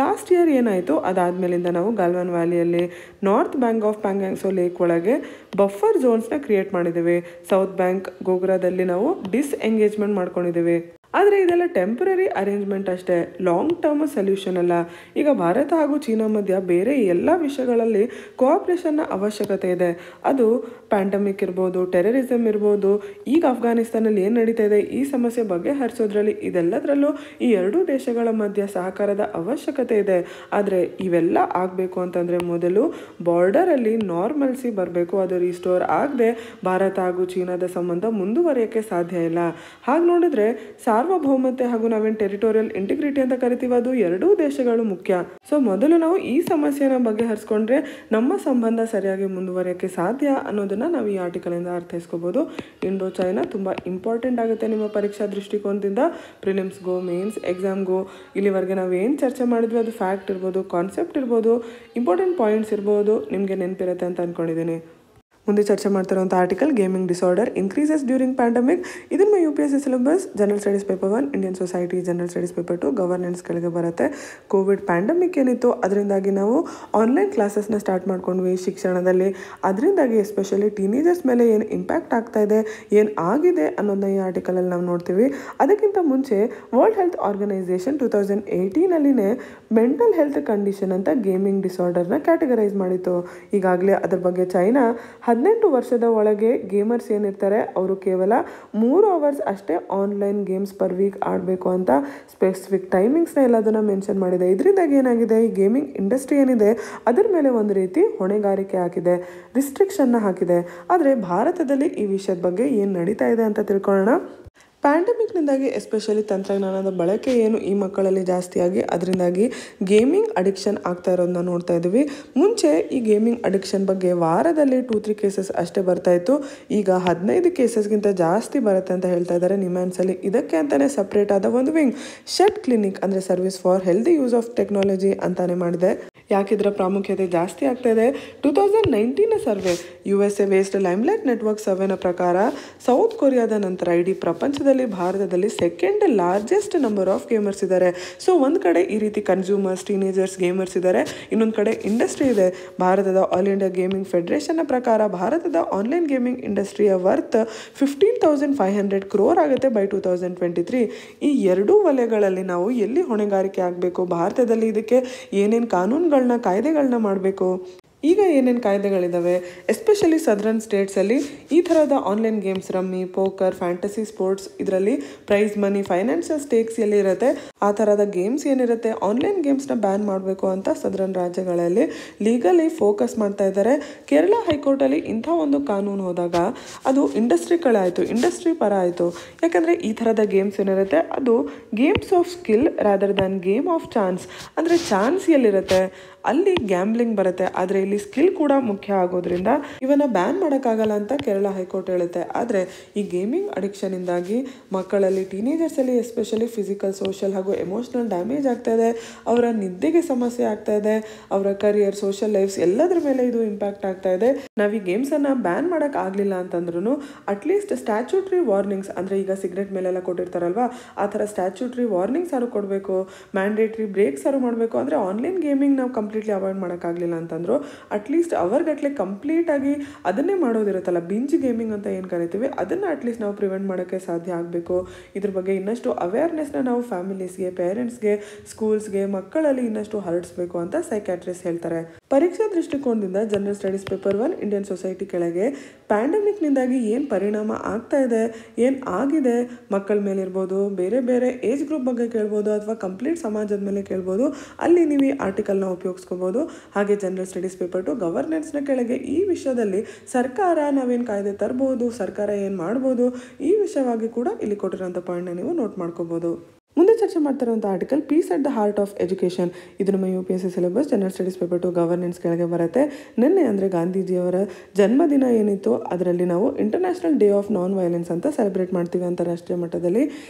ಲಾಸ್ಟ್ ಇಯರ್ ಏನಾಯಿತು ಅದಾದಮೇಲಿಂದ ನಾವು ಗಾಲ್ವಾನ್ ವ್ಯಾಲಿಯಲ್ಲಿ ನಾರ್ತ್ ಬ್ಯಾಂಕ್ ಆಫ್ ಪ್ಯಾಂಗ್ಯಾಂಗ್ಸೋ ಲೇಕ್ ಒಳಗೆ ಬಫರ್ ಝೋನ್ಸ್ನ ಕ್ರಿಯೇಟ್ ಮಾಡಿದ್ದೀವಿ. ಸೌತ್ ಬ್ಯಾಂಕ್ ಗೋಗ್ರಾದಲ್ಲಿ ನಾವು ಡಿಸ್ಎಂಗೇಜ್ಮೆಂಟ್ ಮಾಡ್ಕೊಂಡಿದ್ದೀವಿ. ಆದರೆ ಇದೆಲ್ಲ ಟೆಂಪರರಿ ಅರೇಂಜ್ಮೆಂಟ್ ಅಷ್ಟೇ, ಲಾಂಗ್ ಟರ್ಮ್ ಸೊಲ್ಯೂಷನ್ ಅಲ್ಲ. ಈಗ ಭಾರತ ಹಾಗೂ ಚೀನಾ ಮಧ್ಯ ಬೇರೆ ಎಲ್ಲ ವಿಷಯಗಳಲ್ಲಿ ಕೋಆಪ್ರೇಷನ್ನ ಅವಶ್ಯಕತೆ ಇದೆ. ಅದು ಪ್ಯಾಂಡಮಿಕ್ ಇರ್ಬೋದು, ಟೆರರಿಸಮ್ ಇರ್ಬೋದು, ಈಗ ಅಫ್ಘಾನಿಸ್ತಾನಲ್ಲಿ ಏನು ನಡೀತಾ ಇದೆ ಈ ಸಮಸ್ಯೆ ಬಗ್ಗೆ ಹರಿಸೋದ್ರಲ್ಲಿ, ಇದೆಲ್ಲದರಲ್ಲೂ ಈ ಎರಡೂ ದೇಶಗಳ ಮಧ್ಯ ಸಹಕಾರದ ಅವಶ್ಯಕತೆ ಇದೆ. ಆದರೆ ಇವೆಲ್ಲ ಆಗಬೇಕು ಅಂತಂದರೆ ಮೊದಲು ಬಾರ್ಡರಲ್ಲಿ ನಾರ್ಮಲ್ಸಿ ಬರಬೇಕು. ಅದು ರಿಸ್ಟೋರ್ ಆಗದೆ ಭಾರತ ಹಾಗೂ ಚೀನಾದ ಸಂಬಂಧ ಮುಂದುವರಿಯೋಕ್ಕೆ ಸಾಧ್ಯ ಇಲ್ಲ. ಹಾಗೆ ನೋಡಿದ್ರೆ ಸಾರ್ವಭೌಮತೆ ಹಾಗೂ ನಾವೇನು ಟೆರಿಟೋರಿಯಲ್ ಇಂಟಿಗ್ರಿಟಿ ಅಂತ ಕರಿತೀವಿ ಅದು ಎರಡೂ ದೇಶಗಳು ಮುಖ್ಯ. ಸೊ ಮೊದಲು ನಾವು ಈ ಸಮಸ್ಯೆನ ಬಗೆಹರಿಸ್ಕೊಂಡ್ರೆ ನಮ್ಮ ಸಂಬಂಧ ಸರಿಯಾಗಿ ಮುಂದುವರಿಯೋಕ್ಕೆ ಸಾಧ್ಯ ಅನ್ನೋದನ್ನು ನಾವು ಈ ಆರ್ಟಿಕಲಿಂದ ಅರ್ಥೈಸ್ಕೋಬೋದು. ಇಂಡೋ ಚೈನಾ ತುಂಬ ಇಂಪಾರ್ಟೆಂಟ್ ಆಗುತ್ತೆ ನಿಮ್ಮ ಪರೀಕ್ಷಾ ದೃಷ್ಟಿಕೋನದಿಂದ. ಪ್ರಿಲಿಮ್ಸ್ಗೋ, ಮೇನ್ಸ್ ಎಕ್ಸಾಮ್ಗೋ ಇಲ್ಲಿವರೆಗೆ ನಾವು ಏನು ಚರ್ಚೆ ಮಾಡಿದ್ವಿ ಅದು ಫ್ಯಾಕ್ಟ್ ಇರ್ಬೋದು, ಕಾನ್ಸೆಪ್ಟ್ ಇರ್ಬೋದು, ಇಂಪಾರ್ಟೆಂಟ್ ಪಾಯಿಂಟ್ಸ್ ಇರ್ಬೋದು, ನಿಮಗೆ ನೆನಪಿರುತ್ತೆ ಅಂತ ಅಂದ್ಕೊಂಡಿದ್ದೀನಿ. ಮುಂದೆ ಚರ್ಚೆ ಮಾಡ್ತಿರೋಂಥ article gaming disorder increases during pandemic. ಇದನ್ನು UPSC syllabus general studies paper 1, Indian society general studies paper 2, governance ಕೆಳಗೆ ಬರುತ್ತೆ. ಕೋವಿಡ್ ಪ್ಯಾಂಡಮಿಕ್ ಏನಿತ್ತು ಅದರಿಂದಾಗಿ ನಾವು ಆನ್ಲೈನ್ ಕ್ಲಾಸಸ್ನ ಸ್ಟಾರ್ಟ್ ಮಾಡ್ಕೊಂಡ್ವಿ ಶಿಕ್ಷಣದಲ್ಲಿ. ಅದರಿಂದಾಗಿ ಎಸ್ಪೆಷಲಿ ಟೀನೇಜರ್ಸ್ ಮೇಲೆ ಏನು ಇಂಪ್ಯಾಕ್ಟ್ ಆಗ್ತಾ ಇದೆ, ಏನು ಆಗಿದೆ ಅನ್ನೋದನ್ನ ಈ ಆರ್ಟಿಕಲಲ್ಲಿ ನಾವು ನೋಡ್ತೀವಿ. ಅದಕ್ಕಿಂತ ಮುಂಚೆ world health organisation 2018 mental health condition ಅಂತ ಗೇಮಿಂಗ್ ಡಿಸಾರ್ಡರ್ನ ಕ್ಯಾಟಗರೈಸ್ ಮಾಡಿತ್ತು. ಈಗಾಗಲೇ ಅದ್ರ ಬಗ್ಗೆ ಚೈನಾ 18 ವರ್ಷದ ಒಳಗೆ ಗೇಮರ್ಸ್ ಏನಿರ್ತಾರೆ ಅವರು ಕೇವಲ 3 ಅವರ್ಸ್ ಅಷ್ಟೇ ಆನ್ಲೈನ್ ಗೇಮ್ಸ್ ಪರ್ ವೀಕ್ ಆಡಬೇಕು ಅಂತ ಸ್ಪೆಸಿಫಿಕ್ ಟೈಮಿಂಗ್ಸ್ನ ಎಲ್ಲದನ್ನು ಮೆನ್ಷನ್ ಮಾಡಿದೆ. ಇದರಿಂದಾಗಿ ಏನಾಗಿದೆ, ಈ ಗೇಮಿಂಗ್ ಇಂಡಸ್ಟ್ರಿ ಏನಿದೆ ಅದರ ಮೇಲೆ ಒಂದು ರೀತಿ ಹೊಣೆಗಾರಿಕೆ ಹಾಕಿದೆ, ರಿಸ್ಟ್ರಿಕ್ಷನ್ನ ಹಾಕಿದೆ. ಆದರೆ ಭಾರತದಲ್ಲಿ ಈ ವಿಷಯದ ಬಗ್ಗೆ ಏನು ನಡೀತಾ ಇದೆ ಅಂತ ತಿಳ್ಕೊಳ್ಳೋಣ. ಪ್ಯಾಂಡಮಿಕ್ನಿಂದಾಗಿ ಎಸ್ಪೆಷಲಿ ತಂತ್ರಜ್ಞಾನದ ಬಳಕೆ ಏನು ಈ ಮಕ್ಕಳಲ್ಲಿ ಜಾಸ್ತಿಯಾಗಿ ಅದರಿಂದಾಗಿ ಗೇಮಿಂಗ್ ಅಡಿಕ್ಷನ್ ಆಗ್ತಾ ಇರೋದನ್ನ ನೋಡ್ತಾ ಇದ್ದೀವಿ. ಮುಂಚೆ ಈ ಗೇಮಿಂಗ್ ಅಡಿಕ್ಷನ್ ಬಗ್ಗೆ ವಾರದಲ್ಲಿ 2-3 ಕೇಸಸ್ ಅಷ್ಟೇ ಬರ್ತಾ ಇತ್ತು. ಈಗ 15 ಕೇಸಸ್ಗಿಂತ ಜಾಸ್ತಿ ಬರುತ್ತೆ ಅಂತ ಹೇಳ್ತಾ ಇದ್ದಾರೆ ನಿಮ್ಯಾನ್ಸಲ್ಲಿ. ಇದಕ್ಕೆ ಅಂತಲೇ ಸಪ್ರೇಟ್ ಆದ ಒಂದು ವಿಂಗ್ ಶೆಟ್ ಕ್ಲಿನಿಕ್ ಅಂದರೆ service for healthy use of technology ಅಂತಾನೆ ಮಾಡಿದೆ. ಯಾಕಿದ್ರ ಪ್ರಾಮುಖ್ಯತೆ ಜಾಸ್ತಿ ಆಗ್ತಾ ಇದೆ? 2019 survey USA based limelight network ಸರ್ವೆನ ಪ್ರಕಾರ ಸೌತ್ ಕೊರಿಯಾದ ನಂತರ ಇಡೀ ಪ್ರಪಂಚದಲ್ಲಿ ಭಾರತದಲ್ಲಿ second largest number of gamers ಇದ್ದಾರೆ. ಸೊ ಒಂದು ಕಡೆ ಈ ರೀತಿ ಕನ್ಸ್ಯೂಮರ್ಸ್, ಟೀನೇಜರ್ಸ್, ಗೇಮರ್ಸ್ ಇದ್ದಾರೆ, ಇನ್ನೊಂದು ಕಡೆ ಇಂಡಸ್ಟ್ರಿ ಇದೆ. ಭಾರತದ ಆಲ್ ಇಂಡಿಯಾ ಗೇಮಿಂಗ್ ಫೆಡರೇಷನ್ನ ಪ್ರಕಾರ ಭಾರತದ ಆನ್ಲೈನ್ ಗೇಮಿಂಗ್ ಇಂಡಸ್ಟ್ರಿಯ ವರ್ತ್ 15,500 crore ಆಗುತ್ತೆ ಬೈ 2023. ಈ ಎರಡೂ ವಲಯಗಳಲ್ಲಿ ನಾವು ಎಲ್ಲಿ ಹೊಣೆಗಾರಿಕೆ ಆಗಬೇಕು, ಭಾರತದಲ್ಲಿ ಇದಕ್ಕೆ ಏನೇನು ಕಾಯ್ದೆಗಳನ್ನ ಮಾಡಬೇಕು, ಈಗ ಏನೇನು ಕಾಯ್ದೆಗಳಿದ್ದಾವೆ, ಎಸ್ಪೆಷಲಿ ಸದರ್ನ್ ಸ್ಟೇಟ್ಸಲ್ಲಿ ಈ ಥರದ online games, rummy, poker, fantasy sports, ಇದರಲ್ಲಿ ಪ್ರೈಸ್ ಮನಿ, ಫೈನಾನ್ಷಿಯಲ್ ಸ್ಟೇಕ್ಸ್ ಎಲ್ಲಿ ಇರುತ್ತೆ, ಆ ಥರದ ಗೇಮ್ಸ್ ಏನಿರುತ್ತೆ ಆನ್ಲೈನ್ ಗೇಮ್ಸ್ನ ಬ್ಯಾನ್ ಮಾಡಬೇಕು ಅಂತ ಸದರ್ನ್ ರಾಜ್ಯಗಳಲ್ಲಿ ಲೀಗಲಿ ಫೋಕಸ್ ಮಾಡ್ತಾ ಇದ್ದಾರೆ. ಕೇರಳ ಹೈಕೋರ್ಟಲ್ಲಿ ಇಂಥ ಒಂದು ಕಾನೂನು ಹೋದಾಗ ಅದು ಇಂಡಸ್ಟ್ರಿ ಪರ ಆಯಿತು. ಯಾಕಂದರೆ ಈ ಥರದ ಗೇಮ್ಸ್ ಏನಿರುತ್ತೆ ಅದು games of skill rather than game of chance. ಅಂದರೆ ಚಾನ್ಸ್ ಎಲ್ಲಿರುತ್ತೆ ಅಲ್ಲಿ ಗ್ಯಾಮ್ಲಿಂಗ್ ಬರುತ್ತೆ, ಆದರೆ ಇಲ್ಲಿ ಸ್ಕಿಲ್ ಕೂಡ ಮುಖ್ಯ ಆಗೋದ್ರಿಂದ ಇವನ್ನ ಬ್ಯಾನ್ ಮಾಡೋಕ್ಕಾಗಲ್ಲ ಅಂತ ಕೇರಳ ಹೈಕೋರ್ಟ್ ಹೇಳುತ್ತೆ. ಆದರೆ ಈ ಗೇಮಿಂಗ್ ಅಡಿಕ್ಷನಿಂದಾಗಿ ಮಕ್ಕಳಲ್ಲಿ, ಟೀನೇಜರ್ಸಲ್ಲಿ ಎಸ್ಪೆಷಲಿ ಫಿಸಿಕಲ್, ಸೋಷಿಯಲ್ ಹಾಗೂ ಎಮೋಷ್ನಲ್ ಡ್ಯಾಮೇಜ್ ಆಗ್ತಾ ಇದೆ. ಅವರ ನಿದ್ದೆಗೆ ಸಮಸ್ಯೆ ಆಗ್ತಾ ಇದೆ, ಅವರ ಕರಿಯರ್, ಸೋಷಿಯಲ್ ಲೈಫ್ಸ್ ಎಲ್ಲದರ ಮೇಲೆ ಇದು ಇಂಪ್ಯಾಕ್ಟ್ ಆಗ್ತಾ ಇದೆ. ನಾವು ಈ ಗೇಮ್ಸನ್ನು ಬ್ಯಾನ್ ಮಾಡೋಕ್ಕಾಗಲಿಲ್ಲ ಅಂತಂದ್ರೂ ಅಟ್ಲೀಸ್ಟ್ ಸ್ಟ್ಯಾಚ್ಯೂಟ್ರಿ ವಾರ್ನಿಂಗ್ಸ್, ಅಂದರೆ ಈಗ ಸಿಗರೆಟ್ ಮೇಲೆಲ್ಲ ಕೊಟ್ಟಿರ್ತಾರಲ್ವಾ ಆ ಥರ ಸ್ಟ್ಯಾಚ್ಯೂಟ್ರಿ ವಾರ್ನಿಂಗ್ಸ್ ಆರು ಕೊಡಬೇಕು, ಮ್ಯಾಂಡೇಟ್ರಿ ಬ್ರೇಕ್ಸ್ ಆರು ಮಾಡಬೇಕು. ಅಂದರೆ ಆನ್ಲೈನ್ ಗೇಮಿಂಗ್ ನಾವು ಕಂಪ್ಲೀಟ್ಲಿ ಅವಾಯ್ಡ್ ಮಾಡೋಕ್ಕಾಗಲಿಲ್ಲ ಅಂತಂದ್ರು ಅಟ್ಲೀಸ್ಟ್ ಅವರ್ಗಟ್ಲೆ ಕಂಪ್ಲೀಟಾಗಿ ಅದನ್ನೇ ಮಾಡೋದಿರುತ್ತಲ್ಲ, ಬಿಂಜ್ ಗೇಮಿಂಗ್ ಅಂತ ಏನು ಕರಿತೀವಿ, ಅದನ್ನು ಅಟ್ಲೀಸ್ಟ್ ನಾವು ಪ್ರಿವೆಂಟ್ ಮಾಡೋಕ್ಕೆ ಸಾಧ್ಯ ಆಗಬೇಕು. ಇದ್ರ ಬಗ್ಗೆ ಇನ್ನಷ್ಟು ಅವೇರ್ನೆಸ್ನ ನಾವು ಫ್ಯಾಮಿಲೀಸ್ಗೆ, ಪೇರೆಂಟ್ಸ್ಗೆ, ಸ್ಕೂಲ್ಸ್ಗೆ, ಮಕ್ಕಳಲ್ಲಿ ಇನ್ನಷ್ಟು ಹರಡಿಸ್ಬೇಕು ಅಂತ ಸೈಕ್ಯಾಟ್ರಿಸ್ಟ್ ಹೇಳ್ತಾರೆ. ಪರೀಕ್ಷಾ ದೃಷ್ಟಿಕೋನದಿಂದ general studies paper 1 Indian society ಕೆಳಗೆ ಪ್ಯಾಂಡಮಿಕ್ನಿಂದಾಗಿ ಏನು ಪರಿಣಾಮ ಆಗ್ತಾ ಇದೆ, ಏನು ಆಗಿದೆ ಮಕ್ಕಳ ಮೇಲೆ ಇರ್ಬೋದು, ಬೇರೆ ಬೇರೆ ಏಜ್ ಗ್ರೂಪ್ ಬಗ್ಗೆ ಕೇಳ್ಬೋದು ಅಥವಾ ಕಂಪ್ಲೀಟ್ ಸಮಾಜದ ಮೇಲೆ ಕೇಳ್ಬೋದು, ಅಲ್ಲಿ ನೀವು ಈ ಆರ್ಟಿಕಲ್ನ ಉಪಯೋಗಿಸ್ಕೋಬೋದು. ಹಾಗೆ ಜನರಲ್ ಸ್ಟಡೀಸ್ ಪೇಪರ್ 2 ಗವರ್ನೆನ್ಸ್ನ ಕೆಳಗೆ ಈ ವಿಷಯದಲ್ಲಿ ಸರ್ಕಾರ ನಾವೇನು ಕಾಯ್ದೆ ತರಬಹುದು, ಸರ್ಕಾರ ಏನು ಮಾಡ್ಬೋದು, ಈ ವಿಷಯವಾಗಿ ಕೂಡ ಇಲ್ಲಿ ಕೊಟ್ಟಿರೋಂಥ ಪಾಯಿಂಟ್ನ ನೀವು ನೋಟ್ ಮಾಡ್ಕೋಬೋದು. ಮುಂದೆ ಚರ್ಚೆ ಮಾಡ್ತಿರೋಂಥ article peace at the heart of education. ಇದು ನಮ್ಮ UPSC syllabus general studies paper 2 governance ಕೆಳಗೆ ಬರುತ್ತೆ. ನಿನ್ನೆ ಅಂದರೆ ಗಾಂಧೀಜಿಯವರ ಜನ್ಮದಿನ ಏನಿತ್ತು ಅದರಲ್ಲಿ ನಾವು international day of non violence ಅಂತ ಸೆಲೆಬ್ರೇಟ್ ಮಾಡ್ತೀವಿ ಅಂತಾರಾಷ್ಟ್ರೀಯ ಮಟ್ಟದಲ್ಲಿ.